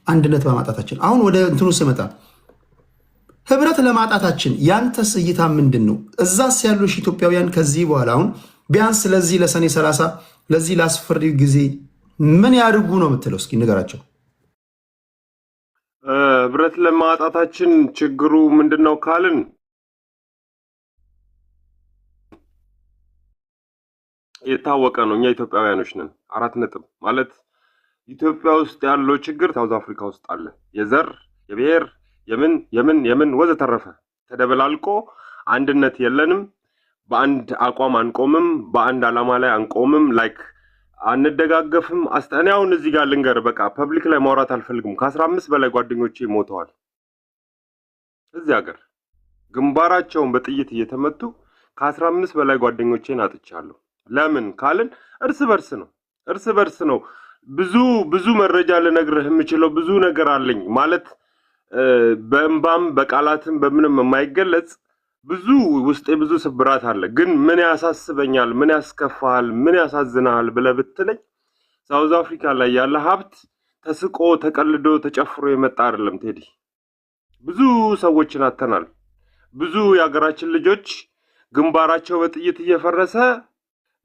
አንድነት በማጣታችን። አሁን ወደ እንትኑ ስመጣ ህብረት ለማጣታችን ያንተስ እይታ ምንድን ነው? እዛስ ያሉ ኢትዮጵያውያን ከዚህ በኋላ አሁን ቢያንስ ለዚህ ለሰኔ 30 ለዚህ ላስፈሪው ጊዜ ምን ያድርጉ ነው የምትለው? እስኪ ንገራቸው። ህብረት ለማጣታችን ችግሩ ምንድነው ካልን የታወቀ ነው። እኛ ኢትዮጵያውያኖች ነን። 4 ነጥብ ማለት ኢትዮጵያ ውስጥ ያለው ችግር ሳውዝ አፍሪካ ውስጥ አለ። የዘር የብሔር የምን ወዘተረፈ ተደበላልቆ አንድነት የለንም። በአንድ አቋም አንቆምም። በአንድ ዓላማ ላይ አንቆምም። ላይክ አንደጋገፍም። እኔ አሁን እዚህ ጋር ልንገር፣ በቃ ፐብሊክ ላይ ማውራት አልፈልግም። ከ15 በላይ ጓደኞቼ ሞተዋል እዚህ ሀገር ግንባራቸውን በጥይት እየተመቱ። ከ15 በላይ ጓደኞቼን አጥቻለሁ። ለምን ካልን እርስ በርስ ነው። ብዙ መረጃ ልነግርህ የምችለው ብዙ ነገር አለኝ ማለት በእንባም በቃላትም በምንም የማይገለጽ ብዙ ውስጤ ብዙ ስብራት አለ። ግን ምን ያሳስበኛል፣ ምን ያስከፋል፣ ምን ያሳዝናል ብለህ ብትለኝ ሳውዝ አፍሪካ ላይ ያለ ሀብት ተስቆ ተቀልዶ ተጨፍሮ የመጣ አይደለም ቴዲ። ብዙ ሰዎችን አተናል። ብዙ የሀገራችን ልጆች ግንባራቸው በጥይት እየፈረሰ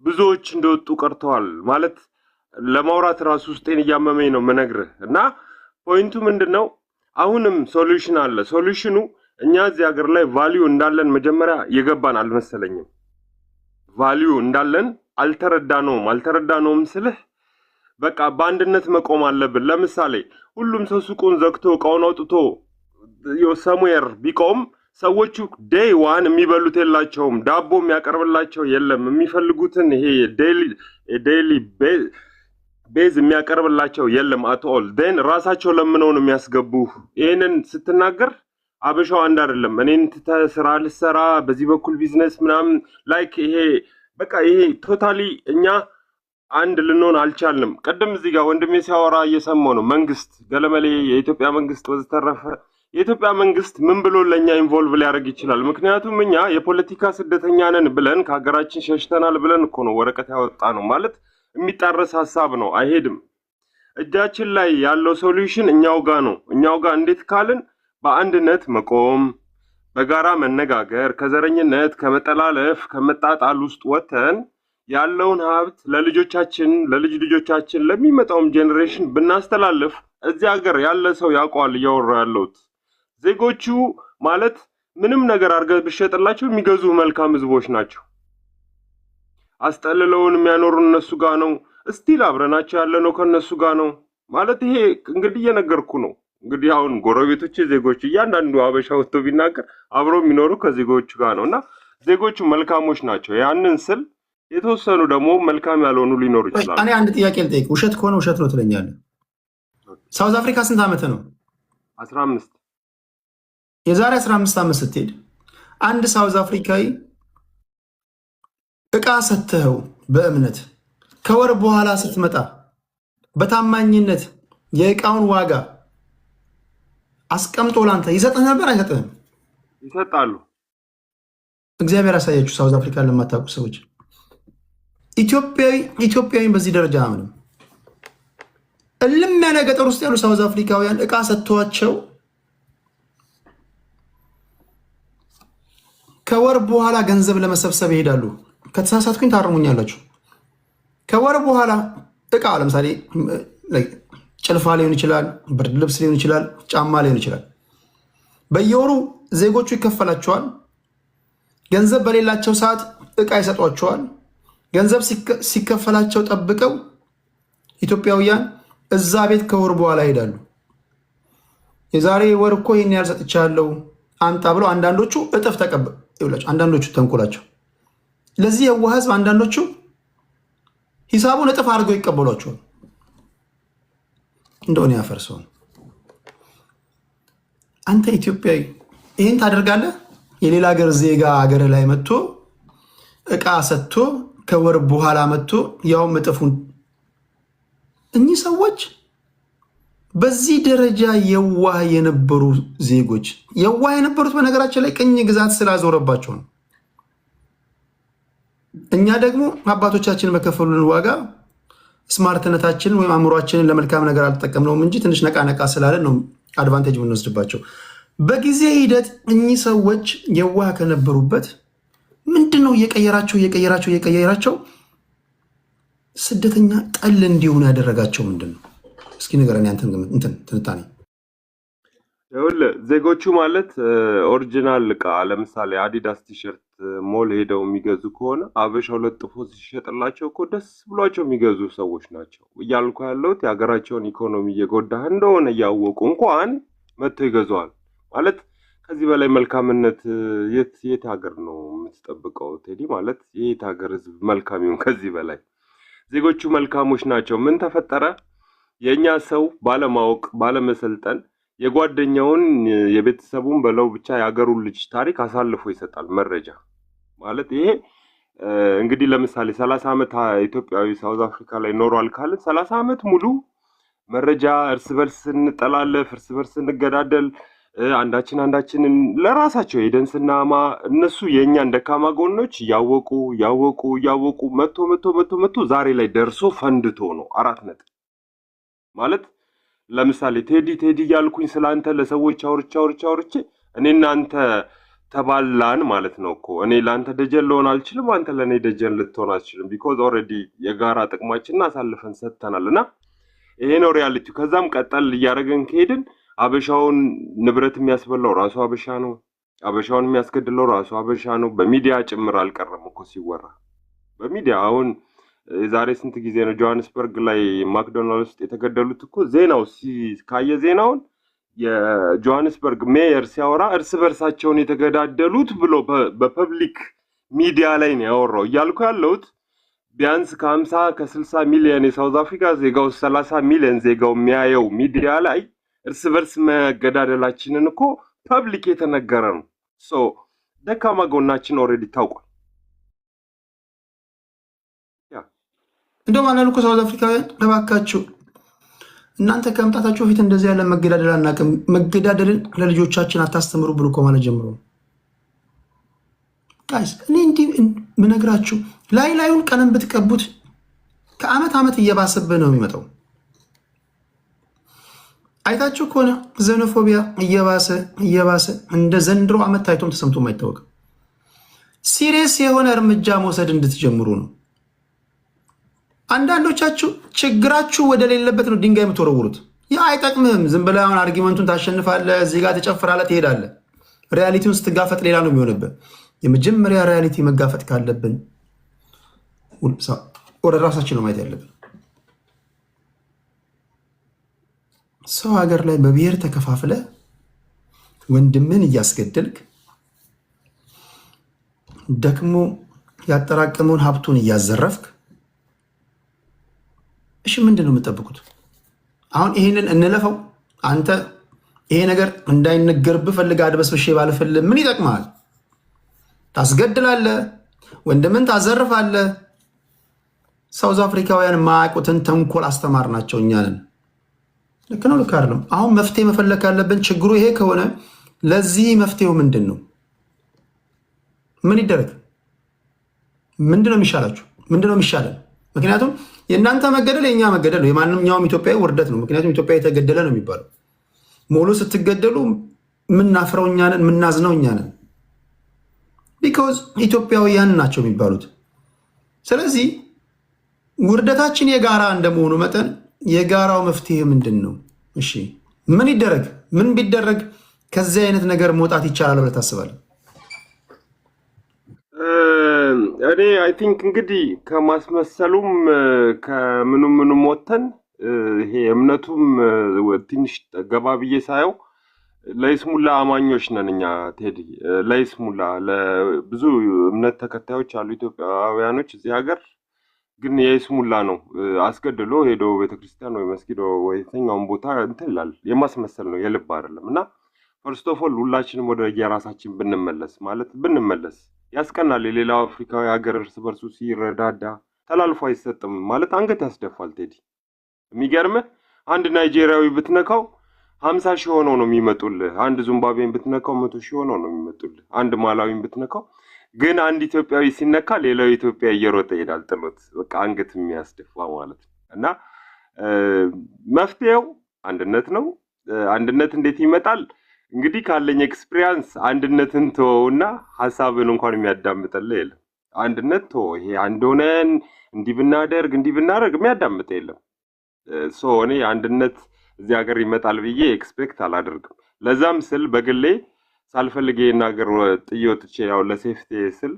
ብዙዎች እንደወጡ ቀርተዋል። ማለት ለማውራት ራሱ ውስጤን እያመመኝ ነው መነግርህ። እና ፖይንቱ ምንድነው? አሁንም ሶሉሽን አለ። ሶሉሽኑ እኛ እዚህ ሀገር ላይ ቫልዩ እንዳለን መጀመሪያ የገባን አልመሰለኝም። ቫልዩ እንዳለን አልተረዳነውም ስልህ በቃ በአንድነት መቆም አለብን። ለምሳሌ ሁሉም ሰው ሱቁን ዘግቶ እቃውን አውጥቶ ሰሙዌር ቢቆም ሰዎቹ ዴይ ዋን የሚበሉት የላቸውም። ዳቦ የሚያቀርብላቸው የለም። የሚፈልጉትን ይሄ ዴይሊ ቤዝ የሚያቀርብላቸው የለም አትኦል ደን ራሳቸው ለምነው ነው የሚያስገቡ ይሄንን ስትናገር አበሻው አንድ አይደለም እኔን ስራ ልሰራ በዚህ በኩል ቢዝነስ ምናምን ላይክ ይሄ በቃ ይሄ ቶታሊ እኛ አንድ ልንሆን አልቻልንም ቀደም እዚህ ጋር ወንድሜ ሲያወራ እየሰማው ነው መንግስት ገለመሌ የኢትዮጵያ መንግስት ወዘተረፈ የኢትዮጵያ መንግስት ምን ብሎ ለኛ ኢንቮልቭ ሊያደርግ ይችላል ምክንያቱም እኛ የፖለቲካ ስደተኛ ነን ብለን ከሀገራችን ሸሽተናል ብለን እኮ ነው ወረቀት ያወጣ ነው ማለት የሚጣረስ ሐሳብ ነው አይሄድም እጃችን ላይ ያለው ሶሉሽን እኛው ጋር ነው እኛው ጋር እንዴት ካልን በአንድነት መቆም በጋራ መነጋገር ከዘረኝነት ከመጠላለፍ ከመጣጣል ውስጥ ወተን ያለውን ሀብት ለልጆቻችን ለልጅ ልጆቻችን ለሚመጣው ጄነሬሽን ብናስተላልፍ እዚህ ሀገር ያለ ሰው ያውቀዋል ያወራ ያለውት ዜጎቹ ማለት ምንም ነገር አርገህ ብሸጥላቸው የሚገዙ መልካም ህዝቦች ናቸው አስጠልለውን የሚያኖሩን እነሱ ጋር ነው እስቲል አብረናቸው ያለነው ከነሱ ጋር ነው ማለት ይሄ እንግዲህ እየነገርኩ ነው እንግዲህ አሁን ጎረቤቶች ዜጎች እያንዳንዱ አበሻ ወጥቶ ቢናገር አብሮ የሚኖሩ ከዜጎቹ ጋር ነውና ዜጎቹ መልካሞች ናቸው ያንን ስል የተወሰኑ ደግሞ መልካም ያልሆኑ ሊኖሩ ይችላል እኔ አንድ ጥያቄ ልጠይቅ ውሸት ከሆነ ውሸት ነው ትለኛለህ ሳውዝ አፍሪካ ስንት ዓመት ነው 15 የዛሬ 15 ዓመት ስትሄድ አንድ ሳውዝ አፍሪካዊ እቃ ሰተኸው በእምነት ከወር በኋላ ስትመጣ በታማኝነት የእቃውን ዋጋ አስቀምጦ ላንተ ይሰጥህ ነበር አይሰጥህም ይሰጣሉ እግዚአብሔር ያሳያችሁ ሳውዝ አፍሪካ ለማታውቁ ሰዎች ኢትዮጵያዊ በዚህ ደረጃ አምንም እልም ያለ ገጠር ውስጥ ያሉ ሳውዝ አፍሪካውያን እቃ ሰጥቷቸው ከወር በኋላ ገንዘብ ለመሰብሰብ ይሄዳሉ ከተሳሳትኩኝ ታርሙኛላችሁ ከወር በኋላ እቃ ለምሳሌ ጭልፋ ሊሆን ይችላል ብርድ ልብስ ሊሆን ይችላል ጫማ ሊሆን ይችላል በየወሩ ዜጎቹ ይከፈላቸዋል ገንዘብ በሌላቸው ሰዓት እቃ ይሰጧቸዋል ገንዘብ ሲከፈላቸው ጠብቀው ኢትዮጵያውያን እዛ ቤት ከወር በኋላ ይሄዳሉ የዛሬ ወር እኮ ይሄን ያህል ሰጥቻለሁ አንጣ ብለው አንዳንዶቹ እጥፍ ይውላችሁ አንዳንዶቹ ተንኮላቸው ለዚህ የዋህ ህዝብ አንዳንዶቹ ሂሳቡን እጥፍ አድርገው ይቀበሏቸዋል እንደሆነ ያፈርሰው አንተ ኢትዮጵያዊ ይሄን ታደርጋለህ የሌላ ሀገር ዜጋ ሀገር ላይ መጥቶ እቃ ሰጥቶ ከወር በኋላ መጥቶ ያው እጥፉን እኚህ ሰዎች በዚህ ደረጃ የዋህ የነበሩ ዜጎች የዋህ የነበሩት በነገራችን ላይ ቅኝ ግዛት ስላዞረባቸው ነው እኛ ደግሞ አባቶቻችን በከፈሉልን ዋጋ ስማርትነታችንን ወይም አእምሯችንን ለመልካም ነገር አልተጠቀምነውም እንጂ ትንሽ ነቃ ስላለን ነው አድቫንቴጅ የምንወስድባቸው በጊዜ ሂደት እኚህ ሰዎች የዋህ ከነበሩበት ምንድነው እየቀየራቸው ስደተኛ ጠል እንዲሆኑ ያደረጋቸው ምንድነው እስኪ ንገረኝ አንተን ትንታኔ ይኸውልህ ዜጎቹ ማለት ኦሪጂናል እቃ ለምሳሌ አዲዳስ ቲሸርት ሞል ሄደው የሚገዙ ከሆነ አበሻው ለጥፎ ሲሸጥላቸው እኮ ደስ ብሏቸው የሚገዙ ሰዎች ናቸው እያልኩ ያለሁት የሀገራቸውን ኢኮኖሚ እየጎዳህ እንደሆነ እያወቁ እንኳን መጥተው ይገዛዋል ማለት ከዚህ በላይ መልካምነት የት ሀገር ነው የምትጠብቀው ቴዲ ማለት የት ሀገር ህዝብ መልካም ይሁን ከዚህ በላይ ዜጎቹ መልካሞች ናቸው ምን ተፈጠረ የኛ ሰው ባለማወቅ ባለመሰልጠን የጓደኛውን የቤተሰቡን በለው ብቻ ያገሩን ልጅ ታሪክ አሳልፎ ይሰጣል መረጃ ማለት ይሄ እንግዲህ ለምሳሌ 30 ዓመት ኢትዮጵያዊ ሳውዝ አፍሪካ ላይ ኖሯል ካልን 30 ዓመት ሙሉ መረጃ እርስ በርስ እንጠላለፍ እርስ በርስ እንገዳደል አንዳችንን ለራሳቸው የደንስናማ እነሱ የኛን ደካማ ጎኖች ያወቁ መቶ ዛሬ ላይ ደርሶ ፈንድቶ ነው 4 ነጥብ ማለት ለምሳሌ ቴዲ ያልኩኝ ስላንተ ለሰዎች አውርቼ እኔና አንተ ተባላን ማለት ነው እኮ እኔ ላንተ ደጀን ልሆን አልችልም አንተ ለኔ ደጀን ልትሆን አትችልም ቢኮዝ ኦሬዲ የጋራ ጥቅማችንን አሳልፈን ሰጥተናልና ይሄ ነው ሪያሊቲው ከዛም ቀጠል እያደረገን ከሄድን አበሻውን ንብረት የሚያስበላው ራሱ አበሻ ነው አበሻውን የሚያስገድለው ራሱ አበሻ ነው በሚዲያ ጭምር አልቀረም እኮ ሲወራ በሚዲያ አሁን ዛሬ ስንት ጊዜ ነው ጆሃንስበርግ ላይ ማክዶናልድስ ውስጥ የተገደሉት እኮ ዜናው ካየ ዜናውን የጆሃንስበርግ ሜየር ሲያወራ እርስ በርሳቸውን የተገዳደሉት ብሎ በፐብሊክ ሚዲያ ላይ ነው ያወራው እያልኩ ያለሁት ቢያንስ ከ50 ከ60 ሚሊዮን የሳውዝ አፍሪካ ዜጋው 30 ሚሊዮን ዜጋው የሚያየው ሚዲያ ላይ እርስ በርስ መገዳደላችንን እኮ ፐብሊክ የተነገረ ነው። ሶ ደካማ ጎናችን ኦልሬዲ ታውቋል። እንደውም አንዳንዱ እኮ ሳውዝ አፍሪካውያን እባካችሁ እናንተ ከመምጣታችሁ በፊት እንደዚህ ያለ መገዳደል አናውቅም፣ መገዳደልን ለልጆቻችን አታስተምሩ ብሎ እኮ ማለት ጀምሮ ጋይስ እኔ እንዲህ ምነግራችሁ ላዩን ቀለም ብትቀቡት ከአመት ዓመት እየባሰብህ ነው የሚመጣው። አይታችሁ ከሆነ ዘኖፎቢያ እየባሰ እንደ ዘንድሮ ዓመት ታይቶም ተሰምቶም አይታወቅም። ሲሪየስ የሆነ እርምጃ መውሰድ እንድትጀምሩ ነው። አንዳንዶቻችሁ ችግራችሁ ወደ ሌለበት ነው ድንጋይ የምትወረውሩት። ያ አይጠቅምህም። ዝም ብለህ አሁን አርጊመንቱን ታሸንፋለህ፣ እዚህ ጋር ትጨፍራለህ፣ ትሄዳለህ። ሪያሊቲውን ስትጋፈጥ ሌላ ነው የሚሆንብህ። የመጀመሪያ ሪያሊቲ መጋፈጥ ካለብን ወደ ራሳችን ነው ማየት ያለብን። ሰው ሀገር ላይ በብሔር ተከፋፍለ ወንድምን እያስገደልክ ደክሞ ያጠራቀመውን ሀብቱን እያዘረፍክ እሺ ምንድን ነው የምጠብቁት? አሁን ይሄንን እንለፈው። አንተ ይሄ ነገር እንዳይነገርብህ ፈልገህ አድበስብሼ ባልፈልህ ምን ይጠቅማል? ታስገድላለህ፣ ወንድምን ታዘርፋለህ። ሳውዝ አፍሪካውያን ማያውቁትን ተንኮል አስተማር ናቸው እኛ ነን። ልክ ነው ልክ አይደለም? አሁን መፍትሄ መፈለግ ካለብን ችግሩ ይሄ ከሆነ ለዚህ መፍትሄው ምንድን ነው? ምን ይደረግ? ምንድን ነው የሚሻላችሁ? ምንድን ነው የሚሻለን? ምክንያቱም የእናንተ መገደል የእኛ መገደል ነው። የማንኛውም ኢትዮጵያዊ ውርደት ነው። ምክንያቱም ኢትዮጵያ የተገደለ ነው የሚባለው። ሞሎ ስትገደሉ የምናፍረው እኛ ነን፣ የምናዝነው እኛ ነን። ቢኮዝ ኢትዮጵያውያን ናቸው የሚባሉት። ስለዚህ ውርደታችን የጋራ እንደመሆኑ መጠን የጋራው መፍትሄ ምንድን ነው? እሺ ምን ይደረግ? ምን ቢደረግ ከዚህ አይነት ነገር መውጣት ይቻላል ብለህ ታስባለህ? እኔ አይ ቲንክ እንግዲህ ከማስመሰሉም ከምኑም ወተን ይሄ እምነቱም ትንሽ ገባ ብዬ ሳየው ለይስሙላ አማኞች ነን እኛ ቴዲ። ለይስሙላ ለብዙ እምነት ተከታዮች አሉ ኢትዮጵያውያኖች እዚህ ሀገር፣ ግን የይስሙላ ነው። አስገድሎ ሄዶ ቤተክርስቲያን ወይ መስጊድ ወይ የትኛውን ቦታ እንትን ይላል። የማስመሰል ነው፣ የልብ አይደለም። እና ፈርስት ኦፍ ኦል ሁላችንም ወደ የራሳችን ብንመለስ ያስቀናል። የሌላው አፍሪካዊ ሀገር እርስ በርሱ ሲረዳዳ ተላልፎ አይሰጥም ማለት አንገት ያስደፋል ቴዲ። የሚገርምህ አንድ ናይጄሪያዊ ብትነካው 50 ሺህ ሆነው ነው የሚመጡልህ። አንድ ዚምባብዌን ብትነካው 100 ሺህ ሆነው ነው የሚመጡልህ። አንድ ማላዊን ብትነካው ግን አንድ ኢትዮጵያዊ ሲነካ ሌላው ኢትዮጵያ እየሮጠ ይሄዳል ጥሎት። በቃ አንገት የሚያስደፋ ማለት ነው። እና መፍትሄው አንድነት ነው። አንድነት እንዴት ይመጣል? እንግዲህ ካለኝ ኤክስፒሪየንስ አንድነትን ተወውና ሐሳብን እንኳን የሚያዳምጥልህ የለም። አንድነት ተወው። ይሄ አንድ ሆነን እንዲህ ብናደርግ የሚያዳምጥ የለም። ሶ እኔ አንድነት እዚህ ሀገር ይመጣል ብዬ ኤክስፔክት አላደርግም። ለዛም ስል በግሌ ሳልፈልግ ይሄን ሀገር ጥዬ ወጥቼ ያው ለሴፍቲ ስል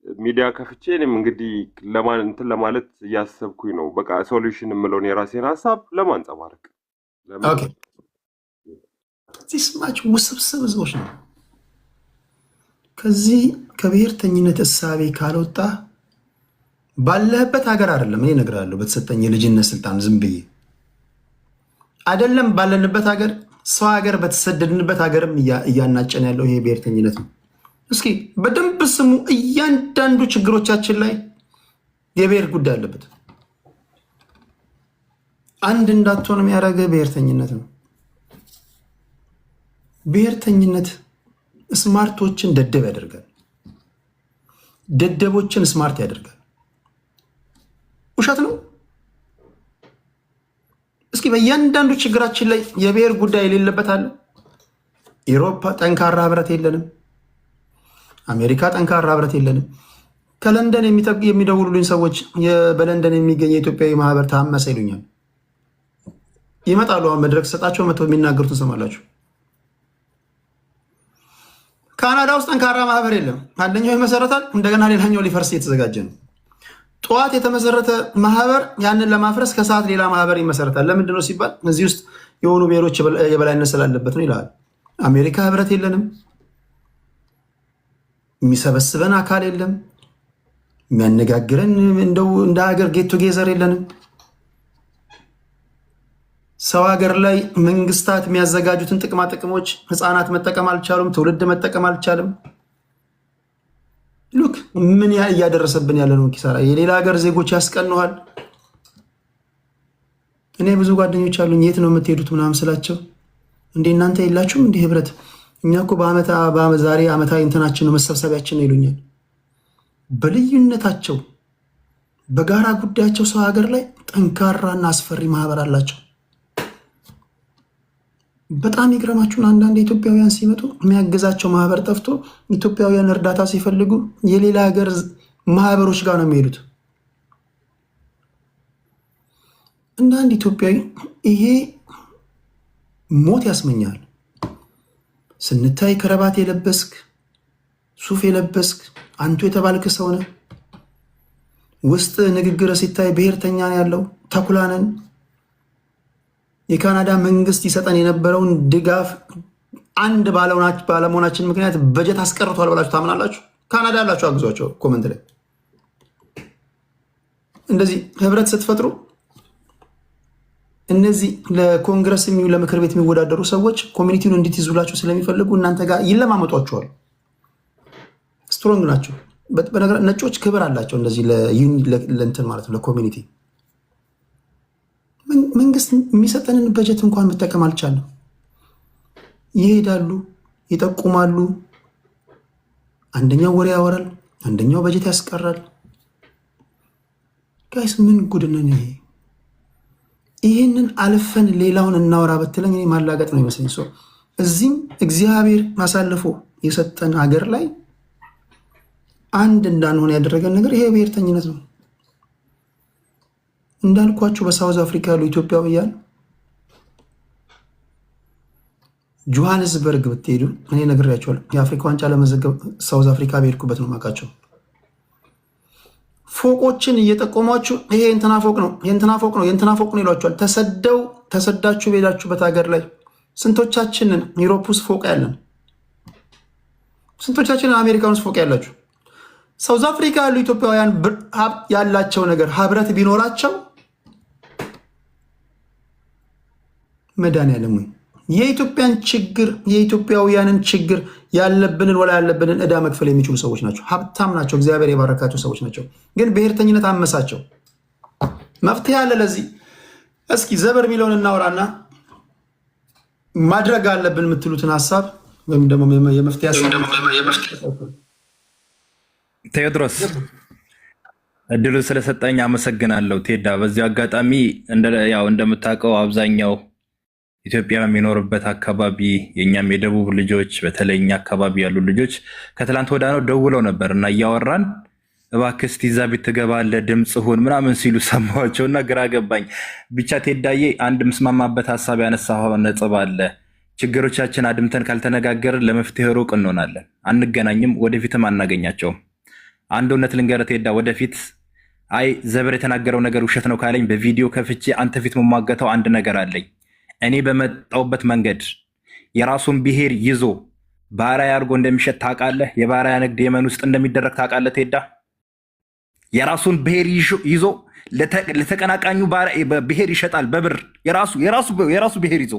ሚዲያ ከፍቼ እኔም እንግዲህ እንትን ለማለት እያሰብኩኝ ነው። በቃ ሶሉሽን የምለውን የራሴን ሀሳብ ለማንጸባረቅ። ኦኬ ስማች ውስብስብ ህዝቦች ነው። ከዚህ ከብሔርተኝነት እሳቤ ካልወጣ ባለህበት ሀገር አይደለም እኔ እነግርሃለሁ፣ በተሰጠኝ የልጅነት ስልጣን ዝም ብዬ አይደለም ባለንበት ሀገር ሰው ሀገር በተሰደድንበት ሀገርም እያናጨን ያለው ይሄ ብሔርተኝነት ነው። እስኪ በደንብ ስሙ። እያንዳንዱ ችግሮቻችን ላይ የብሔር ጉዳይ አለበት። አንድ እንዳትሆን የሚያደርገ ብሔርተኝነት ነው። ብሔርተኝነት ስማርቶችን ደደብ ያደርጋል፣ ደደቦችን ስማርት ያደርጋል። ውሸት ነው። እስኪ በእያንዳንዱ ችግራችን ላይ የብሔር ጉዳይ የሌለበት አለ? ኤሮፓ ጠንካራ ህብረት የለንም። አሜሪካ ጠንካራ ህብረት የለንም። ከለንደን የሚደውሉልኝ ሰዎች በለንደን የሚገኝ የኢትዮጵያዊ ማህበር ታመሰ ይሉኛል። ይመጣሉ። አሁን መድረክ ሰጣቸው መጥተው የሚናገሩትን ሰማላችሁ። ካናዳ ውስጥ ጠንካራ ማህበር የለም። አንደኛው ይመሰረታል፣ እንደገና ሌላኛው ሊፈርስ እየተዘጋጀ ነው። ጠዋት የተመሰረተ ማህበር ያንን ለማፍረስ ከሰዓት ሌላ ማህበር ይመሰረታል። ለምንድነው ሲባል እዚህ ውስጥ የሆኑ ብሔሮች የበላይነት ስላለበት ነው ይላል። አሜሪካ ህብረት የለንም፣ የሚሰበስበን አካል የለም። የሚያነጋግረን እንደው እንደ ሀገር ጌት ቱጌዘር የለንም። ሰው ሀገር ላይ መንግስታት የሚያዘጋጁትን ጥቅማ ጥቅሞች ህፃናት መጠቀም አልቻሉም። ትውልድ መጠቀም አልቻለም። ሉክ ምን እያደረሰብን ያለ ነው ኪሳራ። የሌላ ሀገር ዜጎች ያስቀኑሃል። እኔ ብዙ ጓደኞች አሉኝ የት ነው የምትሄዱት ምናምን ስላቸው እንዴ እናንተ የላችሁም እንዲህ ህብረት? እኛ እኮ ዛሬ ዓመታዊ እንትናችን ነው መሰብሰቢያችን ነው ይሉኛል። በልዩነታቸው በጋራ ጉዳያቸው ሰው ሀገር ላይ ጠንካራና አስፈሪ ማህበር አላቸው። በጣም ይግረማችሁን አንዳንድ ኢትዮጵያውያን ሲመጡ የሚያግዛቸው ማህበር ጠፍቶ ኢትዮጵያውያን እርዳታ ሲፈልጉ የሌላ ሀገር ማህበሮች ጋር ነው የሚሄዱት። እንደ አንድ ኢትዮጵያዊ ይሄ ሞት ያስመኛል። ስንታይ ከረባት የለበስክ ሱፍ የለበስክ አንቱ የተባልክ ሰው ነህ። ውስጥ ንግግር ሲታይ ብሔርተኛ ነው ያለው። ተኩላነን የካናዳ መንግስት ይሰጠን የነበረውን ድጋፍ አንድ ባለመሆናችን ምክንያት በጀት አስቀርቷል ብላችሁ ታምናላችሁ? ካናዳ ያላችሁ አግዟቸው። ኮመንት ላይ እንደዚህ ህብረት ስትፈጥሩ እነዚህ ለኮንግረስ የሚሆን ለምክር ቤት የሚወዳደሩ ሰዎች ኮሚኒቲውን እንድትይዙላችሁ ስለሚፈልጉ እናንተ ጋር ይለማመጧቸዋል። ስትሮንግ ናቸው። በነገር ነጮች ክብር አላቸው። እንደዚህ ለእንትን ማለት ነው ለኮሚኒቲ መንግስት የሚሰጠንን በጀት እንኳን መጠቀም አልቻለም። ይሄዳሉ፣ ይጠቁማሉ። አንደኛው ወሬ ያወራል፣ አንደኛው በጀት ያስቀራል። ጋይስ ምን ጉድነን ይሄ? ይህንን አልፈን ሌላውን እናወራ በትለኝ እኔ ማላገጥ ነው ይመስለኝ። ሰው እዚህም እግዚአብሔር ማሳልፎ የሰጠን ሀገር ላይ አንድ እንዳንሆን ያደረገን ነገር ይሄ ብሔርተኝነት ነው። እንዳልኳችሁ በሳውዝ አፍሪካ ያሉ ኢትዮጵያውያን ጆሃንስበርግ ብትሄዱ እኔ ነግሬያቸዋለሁ። የአፍሪካ ዋንጫ ለመዘገብ ሳውዝ አፍሪካ በሄድኩበት ነው የማውቃቸው። ፎቆችን እየጠቆሟችሁ ይሄ የእንትና ፎቅ ነው የእንትና ፎቅ ነው የእንትና ፎቅ ነው ይሏቸዋል። ተሰዳችሁ በሄዳችሁበት ሀገር ላይ ስንቶቻችንን ዩሮፕ ውስጥ ፎቅ ያለን? ስንቶቻችንን አሜሪካን ውስጥ ፎቅ ያላችሁ? ሳውዝ አፍሪካ ያሉ ኢትዮጵያውያን ያላቸው ነገር ህብረት ቢኖራቸው መድኃኒዓለም ወይ የኢትዮጵያን ችግር የኢትዮጵያውያንን ችግር ያለብንን ወላ ያለብንን ዕዳ መክፈል የሚችሉ ሰዎች ናቸው። ሀብታም ናቸው። እግዚአብሔር የባረካቸው ሰዎች ናቸው። ግን ብሔርተኝነት አመሳቸው። መፍትሄ አለ ለዚህ። እስኪ ዘበር የሚለውን እናወራና ማድረግ አለብን የምትሉትን ሀሳብ ወይም ደግሞ የመፍትሄ ቴዎድሮስ እድሉ ስለሰጠኝ አመሰግናለሁ። ቴዳ በዚህ አጋጣሚ ያው እንደምታውቀው አብዛኛው ኢትዮጵያ የሚኖርበት አካባቢ የኛም የደቡብ ልጆች በተለይ እኛ አካባቢ ያሉ ልጆች ከትላንት ወዳ ነው ደውለው ነበር እና እያወራን እባክህ እስቲ እዛ ቤት ትገባለህ ድምፅ ሁን ምናምን ሲሉ ሰማኋቸውና ግራ ገባኝ። ብቻ ቴዳዬ አንድ ምስማማበት ሀሳብ ያነሳው ነጥብ አለ። ችግሮቻችን አድምተን ካልተነጋገርን ለመፍትሄ ሩቅ እንሆናለን፣ አንገናኝም፣ ወደፊትም አናገኛቸውም። አንድ እውነት ልንገርህ ቴዳ፣ ወደፊት አይ ዘበር የተናገረው ነገር ውሸት ነው ካለኝ በቪዲዮ ከፍቼ አንተ ፊት መሟገተው አንድ ነገር አለኝ። እኔ በመጣውበት መንገድ የራሱን ብሔር ይዞ ባሪያ አድርጎ እንደሚሸጥ ታውቃለህ? የባሪያ ንግድ የመን ውስጥ እንደሚደረግ ታውቃለህ ቴዳ? የራሱን ብሔር ይዞ ለተቀናቃኙ ብሔር ይሸጣል በብር የራሱ ብሔር ይዞ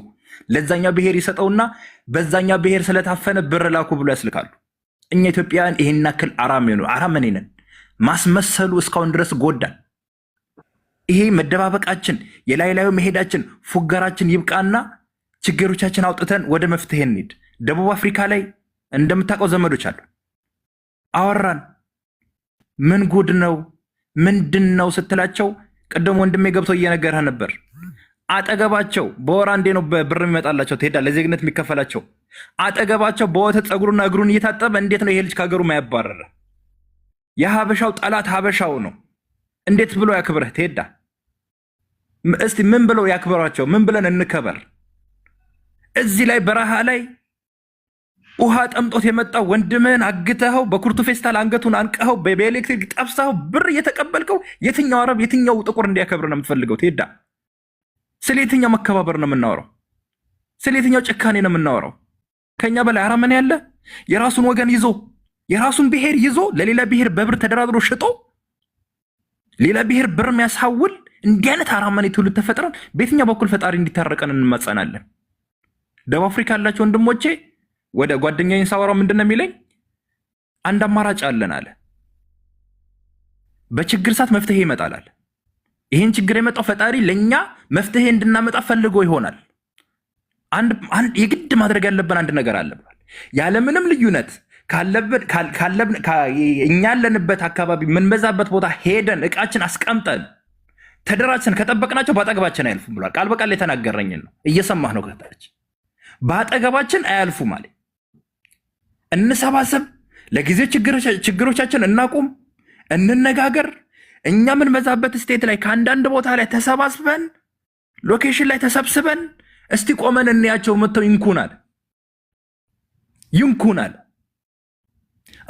ለዛኛው ብሔር ይሰጠውና በዛኛው ብሔር ስለታፈነ ብር ላኩ ብሎ ያስልካሉ። እኛ ኢትዮጵያውያን ይሄን ያክል አራመኔ ነን። ማስመሰሉ እስካሁን ድረስ ጎዳን። ይሄ መደባበቃችን፣ የላይላዩ መሄዳችን፣ ፉገራችን ይብቃና ችግሮቻችን አውጥተን ወደ መፍትሄ እንሂድ። ደቡብ አፍሪካ ላይ እንደምታውቀው ዘመዶች አሉ። አወራን። ምን ጉድ ነው ምንድን ነው ስትላቸው ቅድም ወንድሜ ገብቶ እየነገረህ ነበር። አጠገባቸው በወር አንዴ ነው ብር የሚመጣላቸው ትሄዳ ለዜግነት የሚከፈላቸው። አጠገባቸው በወተት ፀጉሩና እግሩን እየታጠበ እንዴት ነው ይሄ ልጅ ከሀገሩ ማያባረረ? የሀበሻው ጠላት ሀበሻው ነው። እንዴት ብሎ ያክብረህ ትሄዳ? እስቲ ምን ብለው ያክብራቸው? ምን ብለን እንከበር? እዚህ ላይ በረሃ ላይ ውሃ ጠምጦት የመጣው ወንድምህን አግተኸው በኩርቱ ፌስታል አንገቱን አንቀኸው በኤሌክትሪክ ጠብሰኸው ብር እየተቀበልከው የትኛው አረብ የትኛው ጥቁር እንዲያከብር ነው የምትፈልገው ትሄዳ? ስለ የትኛው መከባበር ነው የምናወራው? ስለ የትኛው ጭካኔ ነው የምናወራው? ከኛ በላይ አረመኔ ያለ? የራሱን ወገን ይዞ የራሱን ብሔር ይዞ ለሌላ ብሔር በብር ተደራድሮ ሽጦ ሌላ ብሔር ብር የሚያሳውል እንዲህ አይነት አራማኔ ትውልድ ተፈጥረን በየትኛው በኩል ፈጣሪ እንዲታረቀን እንማጸናለን? ደቡብ አፍሪካ ያላቸው ወንድሞቼ ወደ ጓደኛዬን ሳወራው ምንድን ነው የሚለኝ? አንድ አማራጭ አለን አለ። በችግር ሰዓት መፍትሄ ይመጣል አለ። ይህን ችግር የመጣው ፈጣሪ ለእኛ መፍትሄ እንድናመጣ ፈልጎ ይሆናል። የግድ ማድረግ ያለብን አንድ ነገር አለ ብሏል። ያለምንም ልዩነት እኛ ያለንበት አካባቢ የምንበዛበት ቦታ ሄደን እቃችን አስቀምጠን ተደራጅተን ከጠበቅናቸው በአጠገባችን አያልፉም ብሏል። ቃል በቃል የተናገረኝን ነው። እየሰማህ ነው ከታች። በአጠገባችን አያልፉም አለ። እንሰባሰብ፣ ለጊዜው ችግሮቻችን እናቁም፣ እንነጋገር። እኛ የምንበዛበት ስቴት ላይ ከአንዳንድ ቦታ ላይ ተሰባስበን ሎኬሽን ላይ ተሰብስበን እስቲ ቆመን እንያቸው፣ መጥተው ይንኩናል።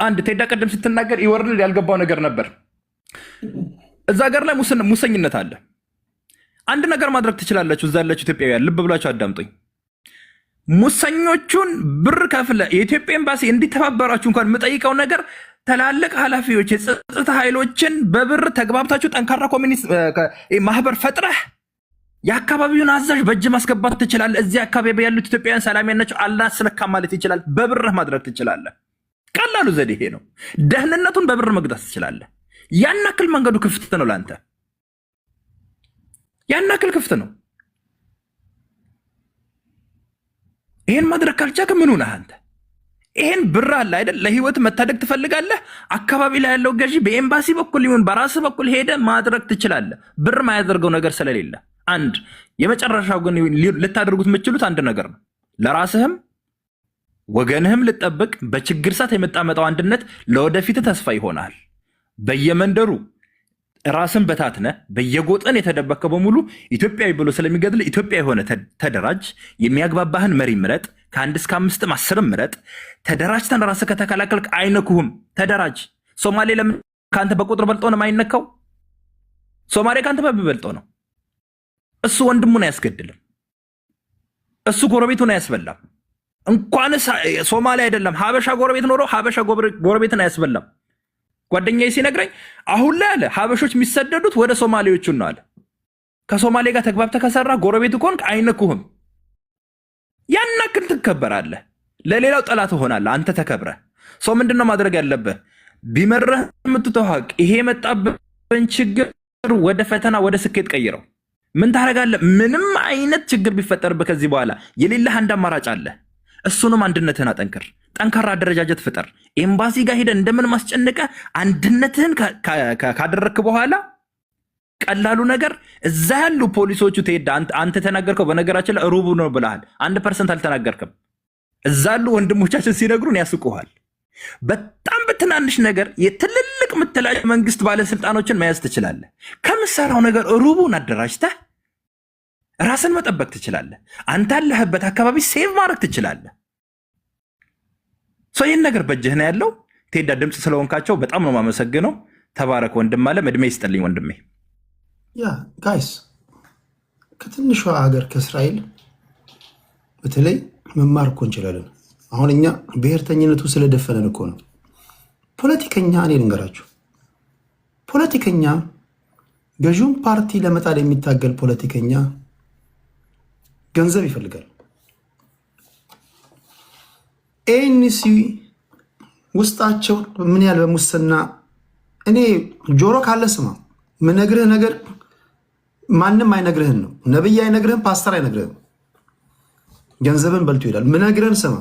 አንድ ቴዳ ቀደም ስትናገር ይወርድ ያልገባው ነገር ነበር። እዛ ሀገር ላይ ሙሰኝነት አለ። አንድ ነገር ማድረግ ትችላላችሁ። እዛ ያላችሁ ኢትዮጵያውያን ልብ ብላችሁ አዳምጡኝ። ሙሰኞቹን ብር ከፍለ የኢትዮጵያ ኤምባሲ እንዲተባበራችሁ እንኳን የምጠይቀው ነገር ትላልቅ ኃላፊዎች የጸጥታ ኃይሎችን በብር ተግባብታችሁ ጠንካራ ኮሚኒቲ ማህበር ፈጥረህ የአካባቢውን አዛዥ በእጅ ማስገባት ትችላለህ። እዚህ አካባቢ ያሉት ኢትዮጵያውያን ሰላም ናቸው አላስነካ ማለት ይችላል። በብርህ ማድረግ ትችላለህ። ቀላሉ ዘዴ ይሄ ነው። ደህንነቱን በብር መግዛት ትችላለህ። ያን ያክል መንገዱ ክፍት ነው ለአንተ፣ ያን ያክል ክፍት ነው። ይሄን ማድረግ ካልቻልክ ምን ሆነህ አንተ? ይሄን ብር አለ አይደል? ለህይወት መታደግ ትፈልጋለህ። አካባቢ ላይ ያለው ገዢ በኤምባሲ በኩል ይሁን በራስ በኩል ሄደ ማድረግ ትችላለህ። ብር ማያደርገው ነገር ስለሌለ። አንድ የመጨረሻው ግን ልታደርጉት የምትችሉት አንድ ነገር ነው። ለራስህም ወገንህም ልጠብቅ። በችግር ሰዓት የምታመጣው አንድነት ለወደፊት ተስፋ ይሆናል። በየመንደሩ ራስን በታትነ በየጎጥን የተደበከ በሙሉ ኢትዮጵያዊ ብሎ ስለሚገድል ኢትዮጵያ የሆነ ተደራጅ። የሚያግባባህን መሪ ምረጥ። ከ1 እስከ 5 10 ምረጥ። ተደራጅተን ራስህ ከተከላከልክ አይነኩህም። ተደራጅ። ሶማሌ ለምን ከአንተ በቁጥር በልጦ ነው የማይነካው? ሶማሌ ከአንተ በልጦ ነው። እሱ ወንድሙን አያስገድልም። እሱ ጎረቤቱን አያስበላም። እንኳንስ ሶማሌ አይደለም ሀበሻ ጎረቤት ኖሮ ሀበሻ ጎረቤትን አያስበላም። ጓደኛዬ ሲነግረኝ አሁን ላይ አለ ሀበሾች የሚሰደዱት ወደ ሶማሌዎቹ ነው አለ። ከሶማሌ ጋር ተግባብተህ ከሰራ ጎረቤት ከሆንክ አይነኩህም። ያን ያክል ትከበራለህ። ለሌላው ጠላት ትሆናለህ። አንተ ተከብረህ ሰው ምንድነው ማድረግ ያለብህ? ቢመረህ የምትተዋቅ ይሄ የመጣብን ችግር ወደ ፈተና ወደ ስኬት ቀይረው። ምን ታደርጋለህ? ምንም አይነት ችግር ቢፈጠርብህ ከዚህ በኋላ የሌለህ አንድ አማራጭ አለ። እሱንም አንድነትህን አጠንክር። ጠንካራ አደረጃጀት ፍጠር። ኤምባሲ ጋር ሄደህ እንደምን ማስጨነቀ አንድነትህን ካደረግክ በኋላ ቀላሉ ነገር እዛ ያሉ ፖሊሶቹ ትሄዳ። አንተ ተናገርከው በነገራችን ላይ ሩቡ ነው ብለሃል። 1% አልተናገርክም። እዛ ያሉ ወንድሞቻችን ሲነግሩን ያስቁሃል። በጣም በትናንሽ ነገር የትልልቅ ምትላጭ መንግስት ባለስልጣኖችን መያዝ ትችላለህ። ከምሰራው ነገር ሩቡን አደራጅተህ ራስን መጠበቅ ትችላለህ። አንተ ያለህበት አካባቢ ሴቭ ማድረግ ትችላለህ። ይህን ነገር በእጅህ ነው ያለው። ቴዳ ድምፅ ስለሆንካቸው በጣም ነው የማመሰግነው። ተባረክ ወንድም አለ። እድሜ ይስጥልኝ ወንድሜ። ያ ጋይስ ከትንሿ ሀገር ከእስራኤል በተለይ መማር እኮ እንችላለን። አሁን እኛ ብሔርተኝነቱ ስለደፈነን እኮ ነው። ፖለቲከኛ እኔ ልንገራችሁ፣ ፖለቲከኛ ገዢውን ፓርቲ ለመጣል የሚታገል ፖለቲከኛ ገንዘብ ይፈልጋል። ኤንሲ ውስጣቸው ምን ያህል በሙስና እኔ ጆሮ ካለ ስማ፣ ምነግርህ ነገር ማንም አይነግርህን ነው። ነብይ አይነግርህን፣ ፓስተር አይነግርህን። ገንዘብን በልቶ ይላል። ምነግርህን ስማ።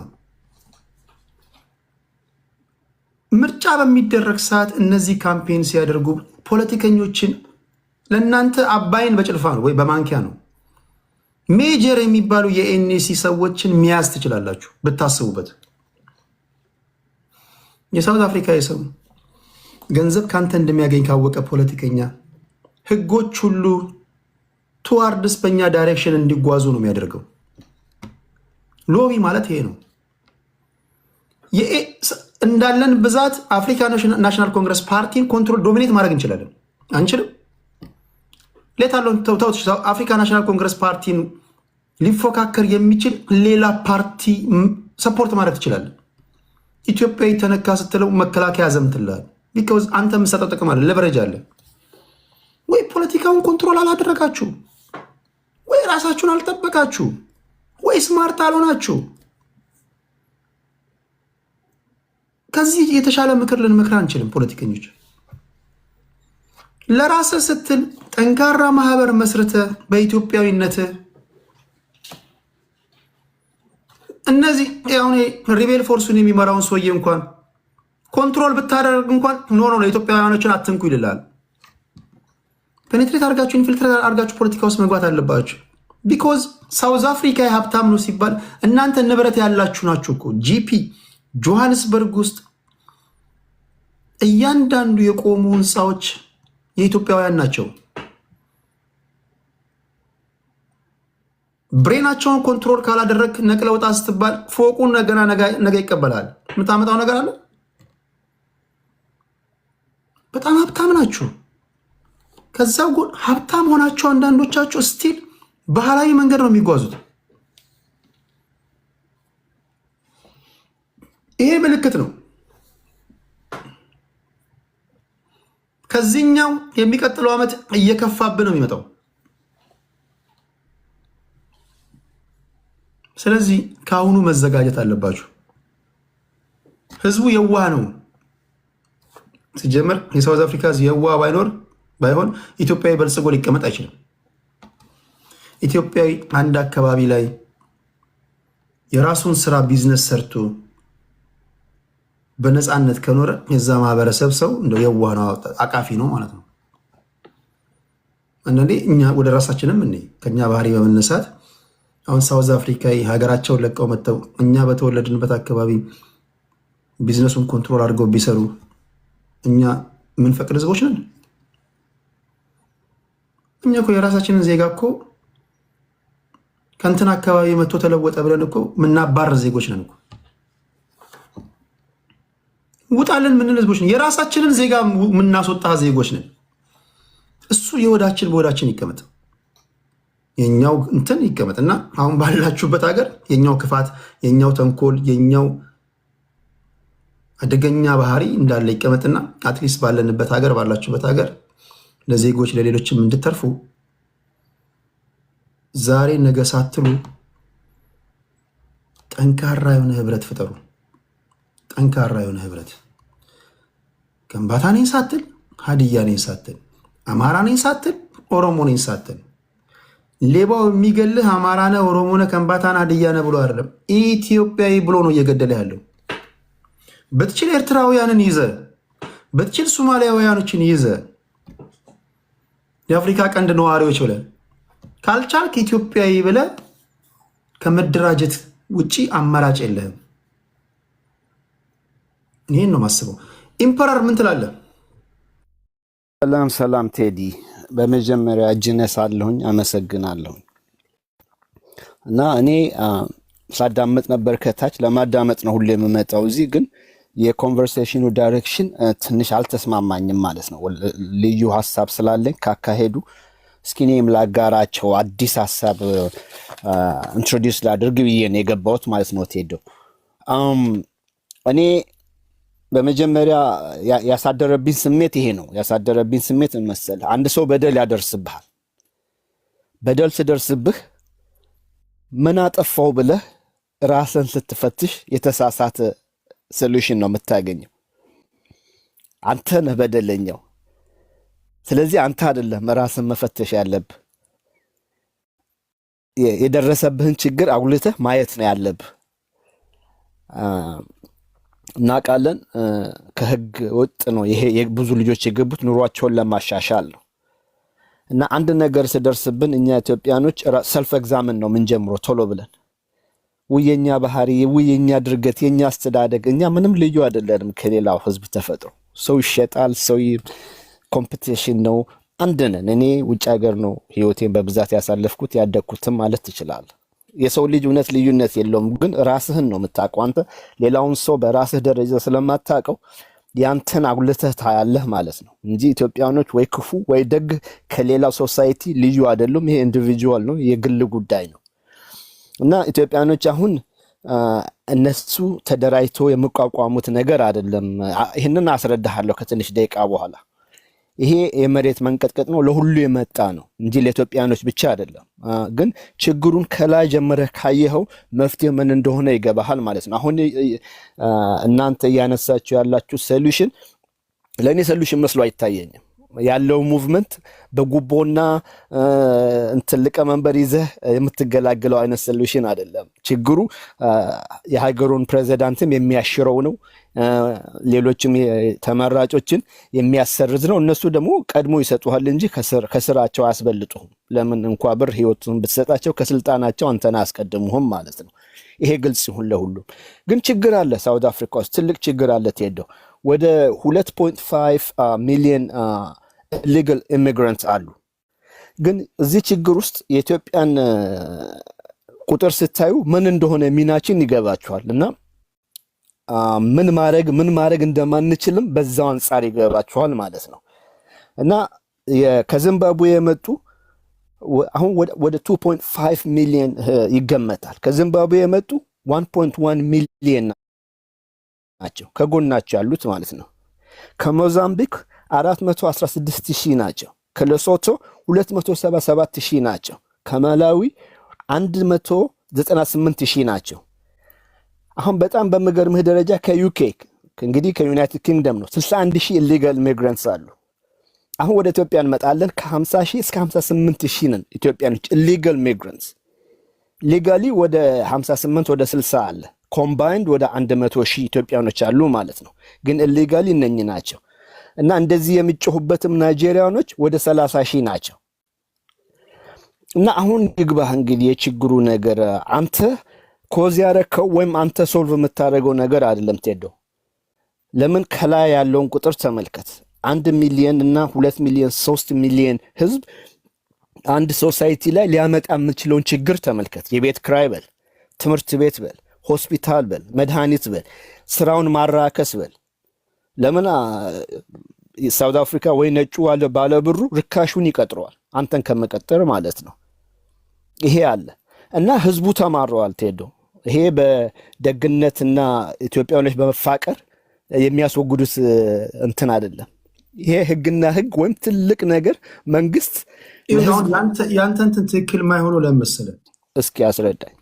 ምርጫ በሚደረግ ሰዓት እነዚህ ካምፔን ሲያደርጉ ፖለቲከኞችን ለእናንተ አባይን በጭልፋ ነው ወይ በማንኪያ ነው። ሜጀር የሚባሉ የኤንሲ ሰዎችን ሚያዝ ትችላላችሁ ብታስቡበት። የሳውት አፍሪካ የሰው ገንዘብ ካንተ እንደሚያገኝ ካወቀ ፖለቲከኛ ህጎች ሁሉ ቱዋርድስ በእኛ ዳይሬክሽን እንዲጓዙ ነው የሚያደርገው። ሎቢ ማለት ይሄ ነው። እንዳለን ብዛት አፍሪካ ናሽናል ኮንግረስ ፓርቲን ኮንትሮል ዶሚኔት ማድረግ እንችላለን? አንችልም። ሌታለውን ተውታዎች አፍሪካ ናሽናል ኮንግረስ ፓርቲን ሊፎካከር የሚችል ሌላ ፓርቲ ሰፖርት ማድረግ ትችላለን። ኢትዮጵያ ተነካ ስትለው መከላከያ ዘምትላል። ቢካውዝ አንተ የምሰጠው ጥቅም አለ፣ ለቨሬጅ አለ። ወይ ፖለቲካውን ኮንትሮል አላደረጋችሁ፣ ወይ ራሳችሁን አልጠበቃችሁ፣ ወይ ስማርት አልሆናችሁ። ከዚህ የተሻለ ምክር ልንመክር አንችልም። ፖለቲከኞች ለራስህ ስትል ጠንካራ ማህበር መስርተ በኢትዮጵያዊነት እነዚህ ያው ሪቤል ፎርሱን የሚመራውን ሰውዬ እንኳን ኮንትሮል ብታደርግ እንኳን ኖ ለኢትዮጵያውያኖችን አትንኩ ይልላል። ፔኔትሬት አድርጋችሁ ኢንፊልትሬት አድርጋችሁ ፖለቲካ ውስጥ መግባት አለባችሁ። ቢኮዝ ሳውዝ አፍሪካ ሀብታም ነው ሲባል እናንተ ንብረት ያላችሁ ናችሁ እኮ። ጂፒ ጆሃንስበርግ ውስጥ እያንዳንዱ የቆሙ ህንፃዎች የኢትዮጵያውያን ናቸው። ብሬናቸውን ኮንትሮል ካላደረግ ነቅለውጣ ስትባል ፎቁን ነገ ይቀበላል። የምታመጣው ነገር አለ። በጣም ሀብታም ናችሁ። ከዛው ጎን ሀብታም ሆናችሁ አንዳንዶቻችሁ ስቲል ባህላዊ መንገድ ነው የሚጓዙት። ይሄ ምልክት ነው። ከዚህኛው የሚቀጥለው ዓመት እየከፋብን ነው የሚመጣው። ስለዚህ ከአሁኑ መዘጋጀት አለባችሁ። ህዝቡ የዋህ ነው ሲጀመር። የሳውዝ አፍሪካ የዋህ ባይሆን ኢትዮጵያዊ በልጽጎ ሊቀመጥ አይችልም። ኢትዮጵያዊ አንድ አካባቢ ላይ የራሱን ስራ ቢዝነስ ሰርቶ በነፃነት ከኖረ የዛ ማህበረሰብ ሰው እንደው የዋህ ነው፣ አቃፊ ነው ማለት ነው። አንዳንዴ እኛ ወደ ራሳችንም ከኛ ባህሪ በመነሳት አሁን ሳውዝ አፍሪካዊ ሀገራቸውን ለቀው መጥተው እኛ በተወለድንበት አካባቢ ቢዝነሱን ኮንትሮል አድርገው ቢሰሩ እኛ ምን ፈቅድ ህዝቦች ነን? እኛ እኮ የራሳችንን ዜጋ እኮ ከእንትን አካባቢ መጥቶ ተለወጠ ብለን እኮ ምናባር ዜጎች ነን እኮ። ውጣልን ምንል ህዝቦች ነን። የራሳችንን ዜጋ ምናስወጣ ዜጎች ነን። እሱ የወዳችን በወዳችን ይቀመጥ፣ የኛው እንትን ይቀመጥና አሁን ባላችሁበት ሀገር የኛው ክፋት፣ የኛው ተንኮል፣ የኛው አደገኛ ባህሪ እንዳለ ይቀመጥና አትሊስት ባለንበት ሀገር ባላችሁበት ሀገር ለዜጎች ለሌሎችም እንድተርፉ ዛሬ ነገ ሳትሉ ጠንካራ የሆነ ህብረት ፍጠሩ። ጠንካራ የሆነ ህብረት ከምባታ ነኝ ሳትል፣ ሀዲያ ነኝ ሳትል፣ አማራ ነኝ ሳትል፣ ኦሮሞ ነኝ ሳትል። ሌባው የሚገልህ አማራ ነህ፣ ኦሮሞ ነህ፣ ከምባታ ነህ፣ ሀዲያ ነህ ብሎ አይደለም፣ ኢትዮጵያዊ ብሎ ነው እየገደለ ያለው። በትችል ኤርትራውያንን ይዘ በትችል ሶማሊያውያኖችን ይዘ የአፍሪካ ቀንድ ነዋሪዎች ብለ ካልቻልክ ኢትዮጵያዊ ብለ ከመደራጀት ውጪ አማራጭ የለህም። ይህን ነው ማስበው። ኢምፐረር ምን ትላለህ? ሰላም ቴዲ፣ በመጀመሪያ እጅ ነሳለሁኝ፣ አመሰግናለሁኝ። እና እኔ ሳዳመጥ ነበር ከታች፣ ለማዳመጥ ነው ሁሌ የምመጣው እዚህ። ግን የኮንቨርሴሽኑ ዳይሬክሽን ትንሽ አልተስማማኝም ማለት ነው። ልዩ ሀሳብ ስላለኝ ካካሄዱ እስኪ እኔም ላጋራቸው፣ አዲስ ሀሳብ ኢንትሮዲውስ ላድርግ ብዬ ነው የገባሁት ማለት ነው። ቴዶ እኔ በመጀመሪያ ያሳደረብኝ ስሜት ይሄ ነው። ያሳደረብኝ ስሜት መሰለህ፣ አንድ ሰው በደል ያደርስብሃል። በደል ስደርስብህ ምን አጠፋው ብለህ ራስን ስትፈትሽ የተሳሳተ ሶሉሽን ነው የምታገኘው። አንተ ነህ በደለኛው። ስለዚህ አንተ አይደለም ራስን መፈተሽ ያለብህ። የደረሰብህን ችግር አጉልተህ ማየት ነው ያለብህ። እናውቃለን ከህግ ወጥ ነው ይሄ። ብዙ ልጆች የገቡት ኑሯቸውን ለማሻሻል ነው። እና አንድ ነገር ስደርስብን እኛ ኢትዮጵያኖች ሰልፍ ኤግዛምን ነው የምንጀምረው ቶሎ ብለን። የኛ ባህሪ፣ የኛ ድርገት፣ የኛ አስተዳደግ፣ እኛ ምንም ልዩ አይደለንም ከሌላው ህዝብ ተፈጥሮ። ሰው ይሸጣል፣ ሰው ኮምፒቲሽን ነው፣ አንድ ነን። እኔ ውጭ ሀገር ነው ህይወቴን በብዛት ያሳለፍኩት ያደግኩትም ማለት ትችላለህ። የሰው ልጅ እውነት ልዩነት የለውም፣ ግን ራስህን ነው የምታውቀው አንተ። ሌላውን ሰው በራስህ ደረጃ ስለማታውቀው ያንተን አጉልተህ ታያለህ ማለት ነው እንጂ ኢትዮጵያኖች ወይ ክፉ ወይ ደግ ከሌላው ሶሳይቲ ልዩ አይደሉም። ይሄ ኢንዲቪጁዋል ነው፣ የግል ጉዳይ ነው። እና ኢትዮጵያኖች አሁን እነሱ ተደራጅቶ የሚቋቋሙት ነገር አይደለም። ይህንን አስረዳሃለሁ ከትንሽ ደቂቃ በኋላ። ይሄ የመሬት መንቀጥቀጥ ነው፣ ለሁሉ የመጣ ነው እንጂ ለኢትዮጵያኖች ብቻ አይደለም። ግን ችግሩን ከላይ ጀምረህ ካየኸው መፍትሄ ምን እንደሆነ ይገባሃል ማለት ነው። አሁን እናንተ እያነሳችሁ ያላችሁ ሶሉሽን ለእኔ ሶሉሽን መስሎ አይታየኝም። ያለው ሙቭመንት በጉቦና እንትን ሊቀመንበር ይዘህ የምትገላግለው አይነት ሶሉሽን አይደለም። ችግሩ የሀገሩን ፕሬዚዳንትም የሚያሽረው ነው፣ ሌሎችም ተመራጮችን የሚያሰርዝ ነው። እነሱ ደግሞ ቀድሞ ይሰጡሃል እንጂ ከስራቸው አያስበልጡህም። ለምን እንኳ ብር ህይወቱን ብትሰጣቸው ከስልጣናቸው አንተን አያስቀድሙህም ማለት ነው። ይሄ ግልጽ ይሁን ለሁሉም። ግን ችግር አለ፣ ሳውት አፍሪካ ውስጥ ትልቅ ችግር አለ። ትሄደው ወደ 2.5 ሚሊዮን ኢሊጋል ኢሚግራንትስ አሉ። ግን እዚህ ችግር ውስጥ የኢትዮጵያን ቁጥር ስታዩ ምን እንደሆነ ሚናችን ይገባቸዋል እና ምን ማድረግ እንደማንችልም በዛው አንጻር ይገባቸዋል ማለት ነው። እና ከዚምባብዌ የመጡ አሁን ወደ 2.5 ሚሊዮን ይገመታል። ከዚምባብዌ የመጡ 1.1 ሚሊዮን ናቸው ከጎናቸው ያሉት ማለት ነው። ከሞዛምቢክ 416,000 ናቸው። ከሌሶቶ 277,000 ናቸው። ከማላዊ 198,000 ናቸው። አሁን በጣም በሚገርምህ ደረጃ ከዩኬ እንግዲህ ከዩናይትድ ኪንግደም ነው 61,000 ኢሊጋል ኢሚግራንትስ አሉ። አሁን ወደ ኢትዮጵያ እንመጣለን። ከ50,000 እስከ 58,000 ነን ኢትዮጵያኖች ኢሊጋል ኢሚግራንትስ። ሊጋሊ ወደ 58 ወደ 60 አለ። ኮምባይንድ ወደ 100,000 ኢትዮጵያኖች አሉ ማለት ነው። ግን ኢሊጋሊ እነኚህ ናቸው እና እንደዚህ የሚጮሁበትም ናይጄሪያኖች ወደ 30,000 ናቸው። እና አሁን ይግባህ እንግዲህ የችግሩ ነገር አንተ ኮዝ ያረከው ወይም አንተ ሶልቭ የምታደርገው ነገር አይደለም። ትሄደው ለምን ከላይ ያለውን ቁጥር ተመልከት። 1 ሚሊዮን እና 2 ሚሊዮን 3 ሚሊዮን ህዝብ አንድ ሶሳይቲ ላይ ሊያመጣ የምችለውን ችግር ተመልከት። የቤት ክራይ በል፣ ትምህርት ቤት በል፣ ሆስፒታል በል፣ መድኃኒት በል፣ ስራውን ማራከስ በል። ለምን ሳውት አፍሪካ ወይ ነጩ ባለ ብሩ ርካሹን ይቀጥረዋል አንተን ከመቀጠር ማለት ነው። ይሄ አለ እና ህዝቡ ተማረዋል። ትሄደው ይሄ በደግነትና ኢትዮጵያኖች በመፋቀር የሚያስወግዱት እንትን አይደለም። ይሄ ህግና ህግ ወይም ትልቅ ነገር መንግስት ያንተ እንትን ትክክል ማይሆነው ለምሳሌ እስኪ አስረዳኝ።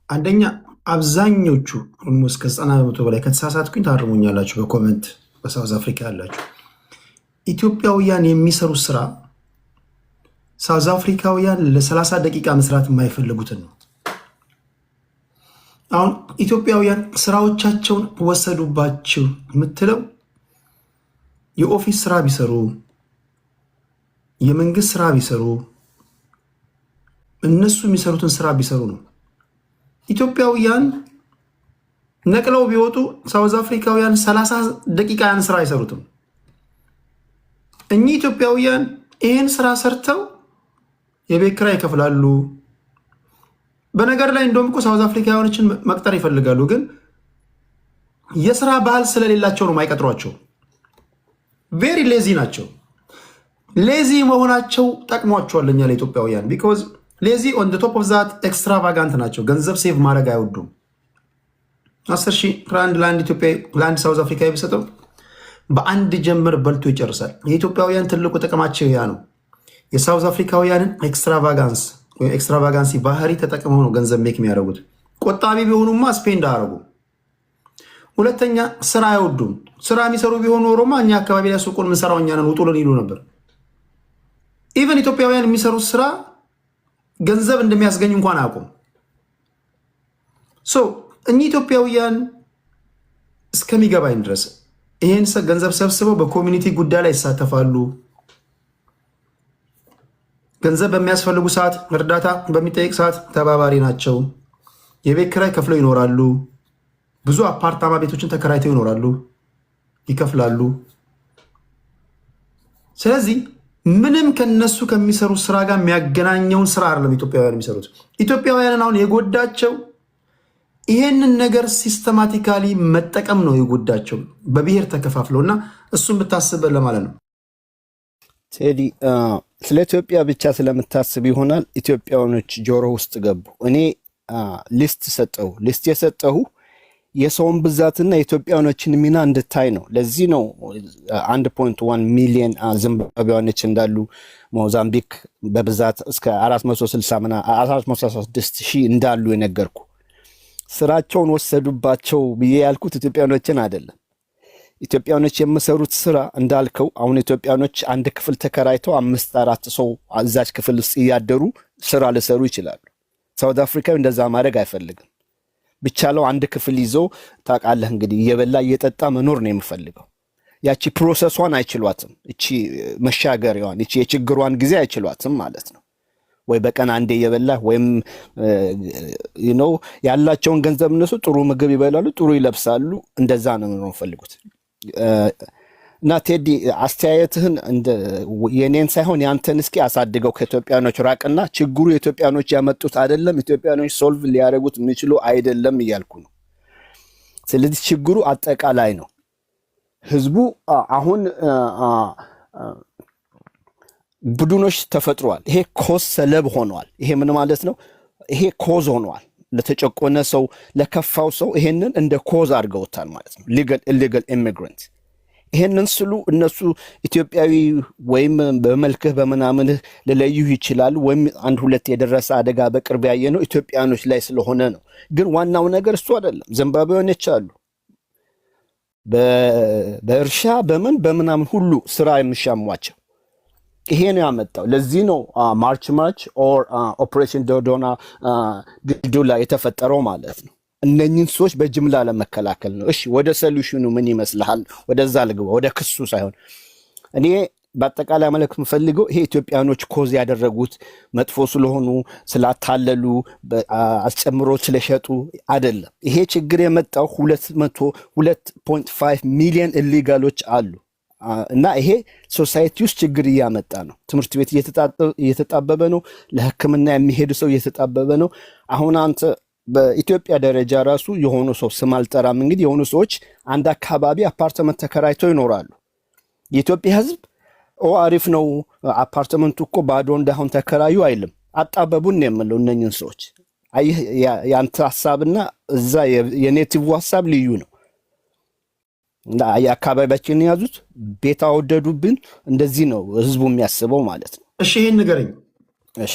አንደኛ አብዛኞቹ ኦልሞስት ከ90% በላይ ከተሳሳትኩኝ ታርሙኛላችሁ በኮሜንት በሳውዝ አፍሪካ ያላችሁ ኢትዮጵያውያን የሚሰሩት ስራ ሳውዝ አፍሪካውያን ለ30 ደቂቃ መስራት የማይፈልጉትን ነው። አሁን ኢትዮጵያውያን ስራዎቻቸውን ወሰዱባቸው የምትለው የኦፊስ ስራ ቢሰሩ የመንግስት ስራ ቢሰሩ እነሱ የሚሰሩትን ስራ ቢሰሩ ነው። ኢትዮጵያውያን ነቅለው ቢወጡ ሳውዝ አፍሪካውያን 30 ደቂቃ ያን ስራ አይሰሩትም። እኚህ ኢትዮጵያውያን ይህን ስራ ሰርተው የቤት ኪራይ ይከፍላሉ። በነገር ላይ እንደውም እኮ ሳውዝ አፍሪካውያኖችን መቅጠር ይፈልጋሉ፣ ግን የስራ ባህል ስለሌላቸው ነው የማይቀጥሯቸው። ቬሪ ሌዚ ናቸው። ሌዚ መሆናቸው ጠቅሟቸዋል ለኛ ለኢትዮጵያውያን። ቢኮዝ ሌዚ ኦን ቶፕ ኦፍ ዛት ኤክስትራቫጋንት ናቸው። ገንዘብ ሴቭ ማድረግ አይወዱም። 10,000 ራንድ ለአንድ ሳውዝ አፍሪካ ቢሰጠው በአንድ ጀምር በልቶ ይጨርሳል። የኢትዮጵያውያን ትልቁ ጥቅማቸው ያ ነው። የሳውዝ አፍሪካውያንን ኤክስትራቫጋንሲ ባህሪ ተጠቅመው ነው ገንዘብ ሜክ የሚያደርጉት። ቆጣቢ ቢሆኑማ ስፔንድ አያደርጉ። ሁለተኛ ስራ አይወዱም። ስራ የሚሰሩ ቢሆኑ ኖሮማ እኛ አካባቢ ላይ ሱቁን ምንሰራው እኛ ነን ውጡልን ይሉ ነበር። ኢቨን ኢትዮጵያውያን የሚሰሩት ስራ ገንዘብ እንደሚያስገኝ እንኳን አያውቁም። እኚህ ኢትዮጵያውያን እስከሚገባኝ ድረስ ይህን ገንዘብ ሰብስበው በኮሚኒቲ ጉዳይ ላይ ይሳተፋሉ። ገንዘብ በሚያስፈልጉ ሰዓት፣ እርዳታ በሚጠይቅ ሰዓት ተባባሪ ናቸው። የቤት ኪራይ ከፍለው ይኖራሉ። ብዙ አፓርታማ ቤቶችን ተከራይተው ይኖራሉ፣ ይከፍላሉ። ስለዚህ ምንም ከነሱ ከሚሰሩት ስራ ጋር የሚያገናኘውን ስራ አይደለም ኢትዮጵያውያን የሚሰሩት። ኢትዮጵያውያንን አሁን የጎዳቸው ይሄንን ነገር ሲስተማቲካሊ መጠቀም ነው የጎዳቸው፣ በብሔር ተከፋፍለው እና እሱን ብታስበን ለማለት ነው። ቴዲ ስለ ኢትዮጵያ ብቻ ስለምታስብ ይሆናል ኢትዮጵያውያኖች ጆሮ ውስጥ ገቡ። እኔ ሊስት የሰጠሁ የሰውን ብዛትና የኢትዮጵያኖችን ሚና እንድታይ ነው። ለዚህ ነው 1.1 ሚሊዮን ዚምባብዌያኖች እንዳሉ ሞዛምቢክ በብዛት እስከ 466 ሺህ እንዳሉ የነገርኩ። ስራቸውን ወሰዱባቸው ብዬ ያልኩት ኢትዮጵያኖችን አይደለም። ኢትዮጵያኖች የምሰሩት ስራ እንዳልከው አሁን ኢትዮጵያኖች አንድ ክፍል ተከራይተው 5-4 ሰው አዛዥ ክፍል ውስጥ እያደሩ ስራ ሊሰሩ ይችላሉ። ሳውት አፍሪካዊ እንደዛ ማድረግ አይፈልግም። ብቻለው አንድ ክፍል ይዞ ታውቃለህ እንግዲህ እየበላ እየጠጣ መኖር ነው የሚፈልገው። ያቺ ፕሮሰሷን አይችሏትም። እቺ መሻገሪያዋን እቺ የችግሯን ጊዜ አይችሏትም ማለት ነው። ወይ በቀን አንዴ እየበላ ወይም ያላቸውን ገንዘብ እነሱ ጥሩ ምግብ ይበላሉ፣ ጥሩ ይለብሳሉ። እንደዛ ነው የሚፈልጉት። እና ቴዲ አስተያየትህን የኔን ሳይሆን ያንተን እስኪ አሳድገው። ከኢትዮጵያኖች ራቅና ችግሩ የኢትዮጵያኖች ያመጡት አይደለም፣ ኢትዮጵያኖች ሶልቭ ሊያደርጉት የሚችሉ አይደለም እያልኩ ነው። ስለዚህ ችግሩ አጠቃላይ ነው። ህዝቡ አሁን ቡድኖች ተፈጥሯል። ይሄ ኮዝ ሰለብ ሆኗል። ይሄ ምን ማለት ነው? ይሄ ኮዝ ሆኗል። ለተጨቆነ ሰው ለከፋው ሰው ይሄንን እንደ ኮዝ አድርገውታል ማለት ነው። ሊጋል ኢሊጋል ኢሚግራንት ይሄንን ስሉ እነሱ ኢትዮጵያዊ ወይም በመልክህ በመናምንህ ለለዩህ ይችላሉ። ወይም አንድ ሁለት የደረሰ አደጋ በቅርብ ያየ ነው ኢትዮጵያኖች ላይ ስለሆነ ነው። ግን ዋናው ነገር እሱ አይደለም። ዚምባብዌያኖች አሉ በእርሻ በምናምን ሁሉ ስራ የሚሻሟቸው። ይሄ ነው ያመጣው። ለዚህ ነው ማርች ኦር ኦፕሬሽን ዶዶና ዱላ የተፈጠረው ማለት ነው። እነኚህን ሰዎች በጅምላ ለመከላከል ነው። እሺ ወደ ሶሉሽኑ ምን ይመስልሃል? ወደዛ ልግባ፣ ወደ ክሱ ሳይሆን። እኔ በአጠቃላይ ማለት የምፈልገው ይሄ ኢትዮጵያኖች ኮዝ ያደረጉት መጥፎ ስለሆኑ ስላታለሉ አስጨምሮ ስለሸጡ አይደለም። ይሄ ችግር የመጣው 2.5 ሚሊዮን ኢሊጋሎች አሉ እና ይሄ ሶሳይቲ ውስጥ ችግር እያመጣ ነው። ትምህርት ቤት እየተጣበበ ነው። ለሕክምና የሚሄድ ሰው እየተጣበበ ነው። አሁን አንተ በኢትዮጵያ ደረጃ ራሱ የሆኑ ሰው ስም አልጠራም እንግዲህ የሆኑ ሰዎች አንድ አካባቢ አፓርትመንት ተከራይተው ይኖራሉ። የኢትዮጵያ ህዝብ አሪፍ ነው አፓርትመንቱ እኮ ባዶ እንዳሁን ተከራዩ አይልም። አጣበቡን ነው የምለው እነኝን ሰዎች። አይ ያንተ ሐሳብና እዛ የኔቲቭ ሐሳብ ልዩ ነው። እና አካባቢያችንን ያዙት ቤት አወደዱብን። እንደዚህ ነው ህዝቡ የሚያስበው ማለት ነው። እሺ ይሄን ንገረኝ። እሺ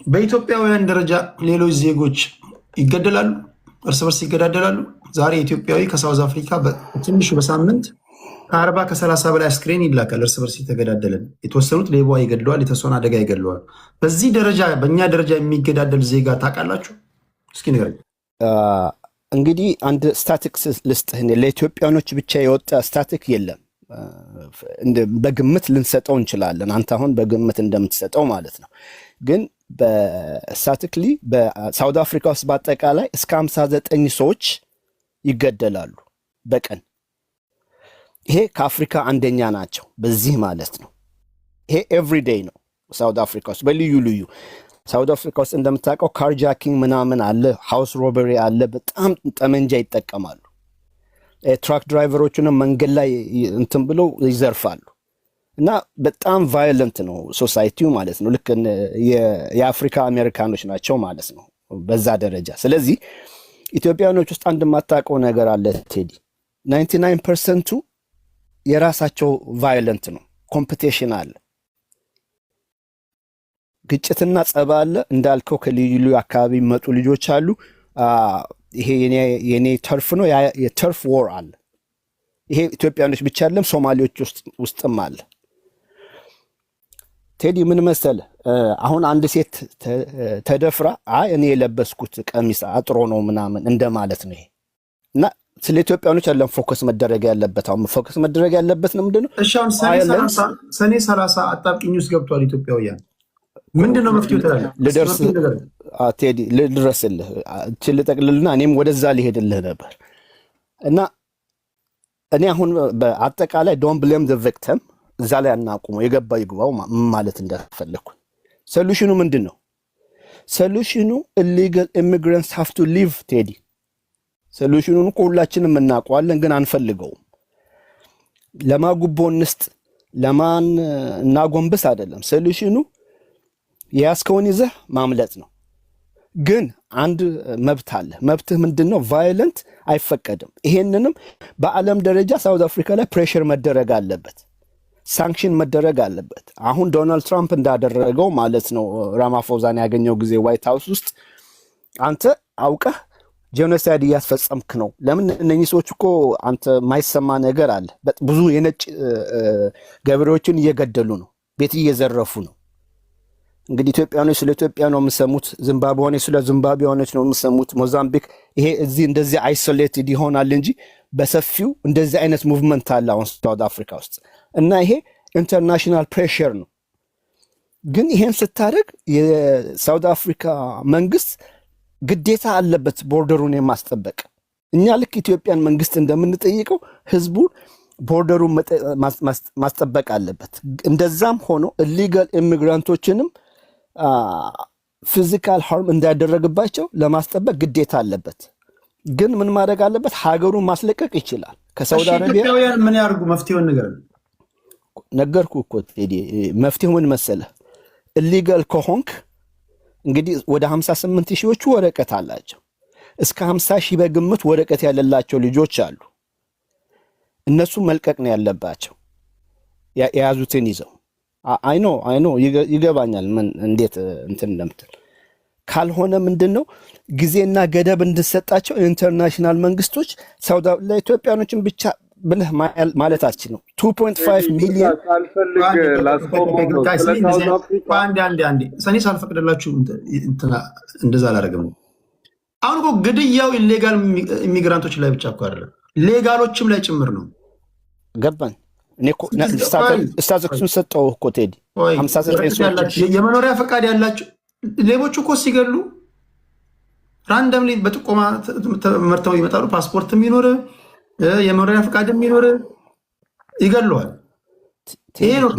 በኢትዮጵያውያን ደረጃ ሌሎች ዜጎች ይገደላሉ፣ እርስ በርስ ይገዳደላሉ። ዛሬ ኢትዮጵያዊ ከሳውዝ አፍሪካ በትንሹ በሳምንት ከ40-30 በላይ አስክሬን ይላካል። እርስ በርስ የተገዳደለን የተወሰኑት ሌባ ይገድለዋል፣ የተወሰኑ አደጋ ይገድለዋል። በዚህ ደረጃ በእኛ ደረጃ የሚገዳደል ዜጋ ታውቃላችሁ? እስኪ ንገረኝ። እንግዲህ አንድ ስታቲክስ ልስጥህ። ለኢትዮጵያኖች ብቻ የወጣ ስታቲክ የለም። በግምት ልንሰጠው እንችላለን። አንተ አሁን በግምት እንደምትሰጠው ማለት ነው። ግን በስታቲክሊ በሳውት አፍሪካ ውስጥ በአጠቃላይ እስከ 59 ሰዎች ይገደላሉ በቀን። ይሄ ከአፍሪካ አንደኛ ናቸው በዚህ ማለት ነው። ይሄ ኤቭሪዴይ ነው ሳውት አፍሪካ ውስጥ በልዩ ልዩ። ሳውት አፍሪካ ውስጥ እንደምታውቀው ካርጃኪንግ ምናምን አለ፣ ሃውስ ሮበሪ አለ። በጣም ጠመንጃ ይጠቀማሉ። ትራክ ድራይቨሮቹንም መንገድ ላይ እንትን ብለው ይዘርፋሉ። እና በጣም ቫዮለንት ነው ሶሳይቲው ማለት ነው። ልክ የአፍሪካ አሜሪካኖች ናቸው ማለት ነው በዛ ደረጃ። ስለዚህ ኢትዮጵያኖች ውስጥ አንድ የማታውቀው ነገር አለ ቴዲ። 99%ቱ የራሳቸው ቫዮለንት ነው። ኮምፒቲሽን አለ፣ ግጭትና ጸባ አለ። እንዳልከው ከልዩ ልዩ አካባቢ የሚመጡ ልጆች አሉ። ይሄ የኔ ተርፍ ነው፣ የተርፍ ዎር አለ። ይሄ ኢትዮጵያኖች ብቻ አይደለም ሶማሌዎች ውስጥም አለ። ቴዲ ምን መሰለ፣ አሁን አንድ ሴት ተደፍራ እኔ የለበስኩት ቀሚስ አጥሮ ነው ምናምን እንደማለት ነው ይሄ። እና ስለ ኢትዮጵያኖች አይደለም ፎከስ መደረግ ያለበት። አሁን ፎከስ መደረግ ያለበት ነው ምንድነው? እሺ አሁን ሰኔ 30 አጣብቂኝ ውስጥ ገብቷል ኢትዮጵያውያን። ምንድነው መፍትሄው ትላለህ? ቴዲ ልድረስልህ ልጠቅልልና እኔም ወደዛ ሊሄድልህ ነበር። እና እኔ አሁን በአጠቃላይ ዶንት ብሌም ዘ ቪክቲም እዛ ላይ አናቁመው፣ የገባ ይግባው ማለት እንደፈለኩ። ሶሉሽኑ ምንድነው? ሶሉሽኑ ኢሊጋል ኢሚግራንትስ ሃቭ ቱ ሊቭ ቴዲ። ሶሉሽኑን ሁላችንም እናውቀዋለን፣ ግን አንፈልገውም። ለማጉቦ እንስጥ ለማን እናጎንብስ አይደለም። ሶሉሽኑ የያዝከውን ይዘህ ማምለጥ ነው። ግን አንድ መብት አለ። መብትህ ምንድነው? ቫዮለንት አይፈቀድም። ይሄንንም በዓለም ደረጃ ሳውዝ አፍሪካ ላይ ፕሬሽር መደረግ አለበት፣ ሳንክሽን መደረግ አለበት። አሁን ዶናልድ ትራምፕ እንዳደረገው ማለት ነው። ራማፎዛን ያገኘው ጊዜ ዋይት ሃውስ ውስጥ አንተ አውቀህ ጄኖሳይድ እያስፈጸምክ ነው። ለምን እነኚህ ሰዎች እኮ አንተ ማይሰማ ነገር አለ። ብዙ የነጭ ገበሬዎችን እየገደሉ ነው፣ ቤት እየዘረፉ ነው። እንግዲህ ኢትዮጵያኖች ስለ ኢትዮጵያ ነው የምሰሙት፣ ዚምባብዌዎች ስለ ዚምባብዌዎች ነው የምሰሙት፣ ሞዛምቢክ ይሄ እዚህ እንደዚህ አይሶሌትድ ይሆናል እንጂ በሰፊው እንደዚህ አይነት ሙቭመንት አለ አሁን ሳውዝ አፍሪካ ውስጥ እና ይሄ ኢንተርናሽናል ፕሬሸር ነው። ግን ይሄን ስታደርግ የሳውዝ አፍሪካ መንግስት ግዴታ አለበት ቦርደሩን የማስጠበቅ። እኛ ልክ ኢትዮጵያን መንግስት እንደምንጠይቀው ህዝቡን ቦርደሩን ማስጠበቅ አለበት። እንደዛም ሆኖ ኢሊጋል ኢሚግራንቶችንም ፊዚካል ሃርም እንዳያደረግባቸው ለማስጠበቅ ግዴታ አለበት። ግን ምን ማድረግ አለበት? ሀገሩን ማስለቀቅ ይችላል። ከሳውዲ አረቢያ ኢትዮጵያውያን ምን ያርጉ? መፍትሄውን ነገር ነገርኩ እኮ ቴዲ። መፍትሄው ምን መሰለህ? ኢሊጋል ከሆንክ እንግዲህ ወደ 58 ሺዎቹ ወረቀት አላቸው። እስከ 50 ሺህ በግምት ወረቀት ያለላቸው ልጆች አሉ። እነሱ መልቀቅ ነው ያለባቸው የያዙትን ይዘው። አይኖ ይገባኛል ምን እንዴት እንትን እንደምትል። ካልሆነ ምንድነው ጊዜና ገደብ እንድሰጣቸው ኢንተርናሽናል መንግስቶች ሳውዲ ለኢትዮጵያኖችን ብቻ ብለህ ማለት አትችልም። 2.5 ሚሊዮን ሰኔ ሳልፈቅድላችሁ እንደዛ አላደረግም። አሁን እኮ ግድያው ኢሌጋል ኢሚግራንቶች ላይ ብቻ እኮ አይደለም፣ ሌጋሎችም ላይ ጭምር ነው። ገባኝ። እኔ እኮ ስታዘክሱን ሰጠው እኮ ቴዲ 59 ሰዎች የመኖሪያ ፈቃድ ያላቸው ሌቦች እኮ ሲገሉ ራንደምሊ በጥቆማ መርተው ይመጣሉ። ፓስፖርትም ይኖር የመኖሪያ ፈቃድ የሚኖር ይገለዋል። ይሄ ነው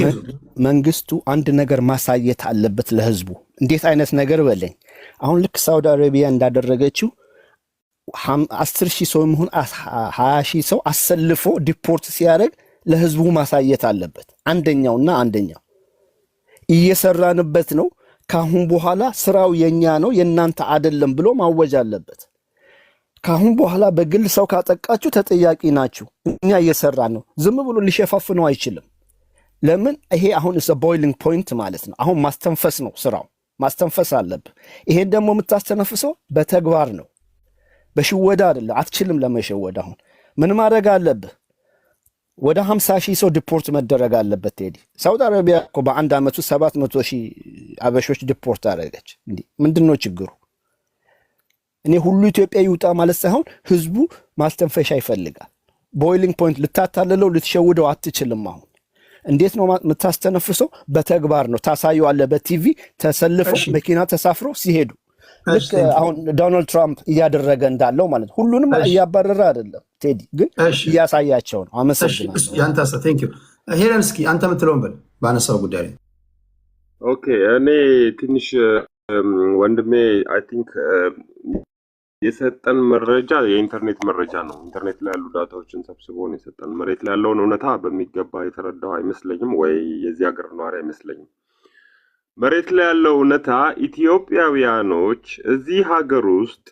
መንግስቱ አንድ ነገር ማሳየት አለበት ለህዝቡ። እንዴት አይነት ነገር በለኝ። አሁን ልክ ሳውዲ አረቢያ እንዳደረገችው 10 ሺህ ሰው ይሁን 20 ሺህ ሰው አሰልፎ ዲፖርት ሲያደርግ ለህዝቡ ማሳየት አለበት። አንደኛውና አንደኛው እየሰራንበት ነው፣ ካሁን በኋላ ስራው የኛ ነው የናንተ አይደለም ብሎ ማወጅ አለበት። ካሁን በኋላ በግል ሰው ካጠቃችሁ ተጠያቂ ናችሁ። እኛ እየሰራን ነው። ዝም ብሎ ሊሸፋፍነው አይችልም። ለምን? ይሄ አሁን ቦይሊንግ ፖይንት ማለት ነው። አሁን ማስተንፈስ ነው ስራው፣ ማስተንፈስ አለብህ። ይሄን ደግሞ የምታስተነፍሰው በተግባር ነው፣ በሽወዳ አይደለም። አትችልም ለመሸወድ። አሁን ምን ማድረግ አለብህ? ወደ 50 ሺህ ሰው ዲፖርት መደረግ አለበት። ቴዲ ሳውዲ አረቢያ እኮ በአንድ ዓመቱ 700 ሺህ አበሾች ዲፖርት አደረገች። እንዲህ ምንድነው ችግሩ? እኔ ሁሉ ኢትዮጵያ ይውጣ ማለት ሳይሆን ህዝቡ ማስተንፈሻ ይፈልጋል። ቦይሊንግ ፖይንት ልታታልለው ልትሸውደው አትችልም። አሁን እንዴት ነው የምታስተነፍሰው? በተግባር ነው። ታሳየዋለህ። በቲቪ ተሰልፈው መኪና ተሳፍሮ ሲሄዱ ልክ አሁን ዶናልድ ትራምፕ እያደረገ እንዳለው ማለት ነው። ሁሉንም እያባረረ አይደለም ቴዲ፣ ግን እያሳያቸው ነው። አመሰግናለሁ። ሄለን እስኪ አንተ የምትለውን በል ባነሳው ጉዳይ ላይ። ኦኬ እኔ ትንሽ ወንድሜ አይ ቲንክ የሰጠን መረጃ የኢንተርኔት መረጃ ነው። ኢንተርኔት ላይ ያሉ ዳታዎችን ሰብስቦ ነው የሰጠን። መሬት ላይ ያለውን እውነታ በሚገባ የተረዳው አይመስለኝም፣ ወይ የዚህ ሀገር ነዋሪ አይመስለኝም። መሬት ላይ ያለው እውነታ ኢትዮጵያውያኖች እዚህ ሀገር ውስጥ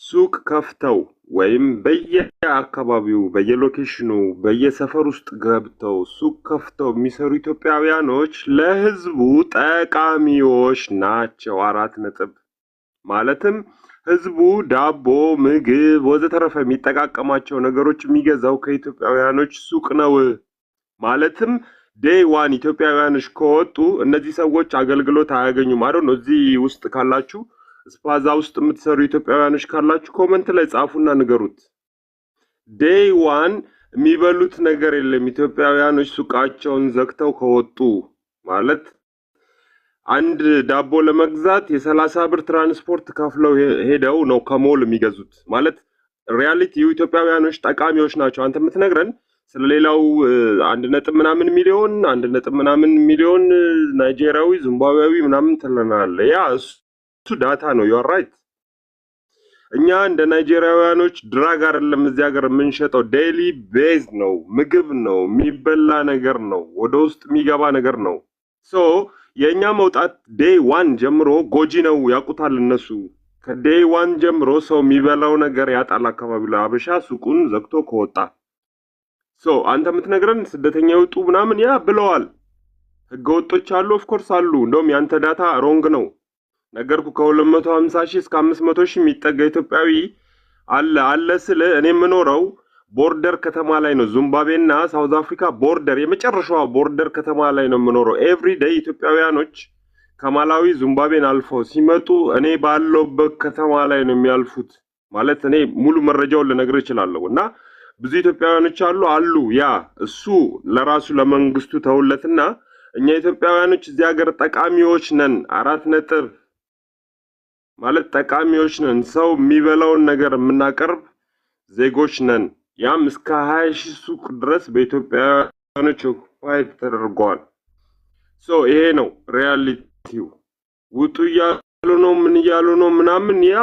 ሱቅ ከፍተው ወይም በየአካባቢው በየሎኬሽኑ በየሰፈር ውስጥ ገብተው ሱቅ ከፍተው የሚሰሩ ኢትዮጵያውያኖች ለህዝቡ ጠቃሚዎች ናቸው። 4 ነጥብ። ማለትም ህዝቡ ዳቦ፣ ምግብ ወዘተረፈ የሚጠቃቀማቸው ነገሮች የሚገዛው ከኢትዮጵያውያኖች ሱቅ ነው። ማለትም ዴይ ዋን ኢትዮጵያውያኖች ከወጡ እነዚህ ሰዎች አገልግሎት አያገኙም ማለት ነው። እዚህ ውስጥ ካላችሁ ስፓዛ ውስጥ የምትሰሩ ኢትዮጵያውያኖች ካላችሁ ኮመንት ላይ ጻፉና ንገሩት። ዴይ ዋን የሚበሉት ነገር የለም ኢትዮጵያውያኖች ሱቃቸውን ዘግተው ከወጡ ማለት አንድ ዳቦ ለመግዛት የ30 ብር ትራንስፖርት ከፍለው ሄደው ነው ከሞል የሚገዙት። ማለት ሪያሊቲው ኢትዮጵያውያኖች ጠቃሚዎች ናቸው። አንተ የምትነግረን ስለሌላው 1.ምናምን ሚሊዮን ናይጄሪያዊ፣ ዚምባብዌያዊ ምናምን ትለናለህ። ያ እሱ ዳታ ነው። ዩ አር ራይት። እኛ እንደ ናይጄሪያውያኖች ድራግ አይደለም እዚህ ሀገር የምንሸጠው፣ ዴይሊ ቤዝ ነው፣ ምግብ ነው፣ የሚበላ ነገር ነው፣ ወደ ውስጥ የሚገባ ነገር ነው። ሶ የእኛ መውጣት ዴይ ዋን ጀምሮ ጎጂ ነው ያውቁታል እነሱ። ከዴይ ዋን ጀምሮ ሰው የሚበላው ነገር ያጣል። አካባቢ ላይ አበሻ ሱቁን ዘግቶ ከወጣ አንተ የምትነግረን ስደተኛ ይውጡ ምናምን ያ ብለዋል። ህገወጦች አሉ፣ ኦፍ ኮርስ አሉ። እንደውም ያንተ ዳታ ሮንግ ነው ነገርኩ። ከ250 ሺህ እስከ 500 ሺህ የሚጠጋ ኢትዮጵያዊ አለ ስለ እኔ የምኖረው ቦርደር ከተማ ላይ ነው። ዚምባብዌና ሳውዝ አፍሪካ ቦርደር የመጨረሻዋ ቦርደር ከተማ ላይ ነው የምኖረው። ኤቭሪ ዴይ ኢትዮጵያውያኖች ከማላዊ ዚምባብዌን አልፈው ሲመጡ እኔ ባለውበት ከተማ ላይ ነው የሚያልፉት። ማለት እኔ ሙሉ መረጃውን ልነግርህ እችላለሁ። እና ብዙ ኢትዮጵያውያኖች አሉ። ያ እሱ ለራሱ ለመንግስቱ ተውለትና እኛ ኢትዮጵያውያኖች እዚህ ሀገር ጠቃሚዎች ነን። 4 ነጥብ ማለት ጠቃሚዎች ነን። ሰው የሚበላውን ነገር የምናቀርብ ዜጎች ነን። ያም እስከ 20 ሺህ ሱቅ ድረስ በኢትዮጵያውያኖች ኦኩፓይ ተደርጓል። ይሄ ነው ሪያሊቲው። ውጡ እያሉ ነው፣ ምን እያሉ ነው ምናምን፣ ያ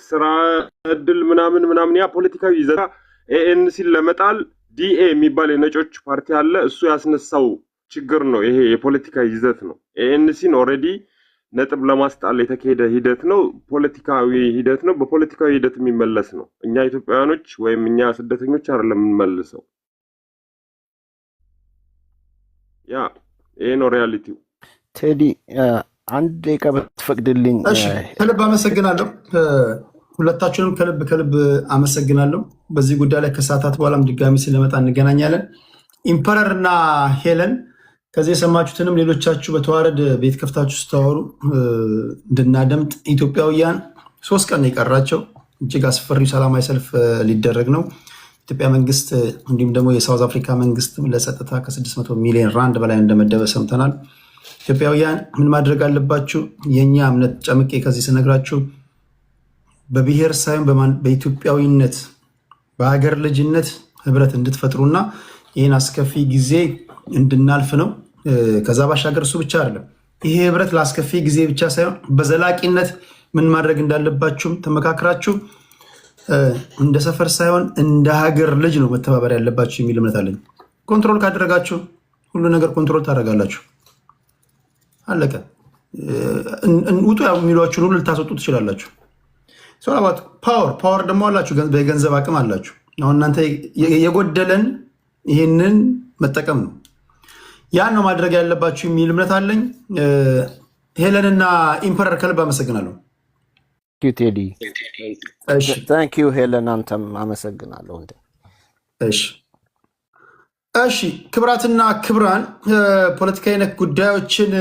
ስራ እድል ምናምን ያ ፖለቲካዊ ይዘታ ኤኤንሲን ለመጣል ዲኤ የሚባል የነጮች ፓርቲ አለ። እሱ ያስነሳው ችግር ነው። ይሄ የፖለቲካ ይዘት ነው። ኤኤንሲን ኦልሬዲ ነጥብ ለማስጣል የተካሄደ ሂደት ነው። ፖለቲካዊ ሂደት ነው። በፖለቲካዊ ሂደት የሚመለስ ነው። እኛ ኢትዮጵያውያኖች ወይም እኛ ስደተኞች አይደለም የምንመልሰው። ያ ይሄ ነው ሪያሊቲው። ቴዲ አንድ ደቂቃ ብትፈቅድልኝ። እሺ፣ ከልብ አመሰግናለሁ። ሁለታችሁንም ከልብ አመሰግናለሁ። በዚህ ጉዳይ ላይ ከሰዓታት በኋላም ድጋሚ ስለመጣ እንገናኛለን። ኢምፐረር እና ሄለን ከዚህ የሰማችሁትንም ሌሎቻችሁ በተዋረድ ቤት ከፍታችሁ ስታወሩ እንድናደምጥ ኢትዮጵያውያን 3 ቀን የቀራቸው እጅግ አስፈሪው ሰላማዊ ሰልፍ ሊደረግ ነው። ኢትዮጵያ መንግስት እንዲሁም ደግሞ የሳውዝ አፍሪካ መንግስት ለጸጥታ ከ600 ሚሊዮን ራንድ በላይ እንደመደበ ሰምተናል። ኢትዮጵያውያን ምን ማድረግ አለባችሁ? የእኛ እምነት ጨምቄ ከዚህ ስነግራችሁ በብሔር ሳይሆን በኢትዮጵያዊነት በሀገር ልጅነት ህብረት እንድትፈጥሩና ይህን አስከፊ ጊዜ እንድናልፍ ነው። ከዛ ባሻገር እሱ ብቻ አይደለም። ይሄ ህብረት ለአስከፊ ጊዜ ብቻ ሳይሆን በዘላቂነት ምን ማድረግ እንዳለባችሁም ተመካክራችሁ እንደ ሰፈር ሳይሆን እንደ ሀገር ልጅ ነው መተባበር ያለባችሁ የሚል እምነት አለኝ። ኮንትሮል ካደረጋችሁ ሁሉ ነገር ኮንትሮል ታደርጋላችሁ። አለቀ። ውጡ የሚሏችሁን ሁሉ ልታስወጡ ትችላላችሁ። ፓወር ደግሞ አላችሁ፣ በገንዘብ አቅም አላችሁ። አሁን እናንተ የጎደለን ይህንን መጠቀም ነው። ያን ነው ማድረግ ያለባችሁ የሚል እምነት አለኝ። ሄለን እና ኢምፐረር ከልብ አመሰግናለሁ። ቴዲ ታንኪዩ። ሄለን አንተም አመሰግናለሁ። እሺ ክብራትና ክብራን ፖለቲካዊ ነክ ጉዳዮችን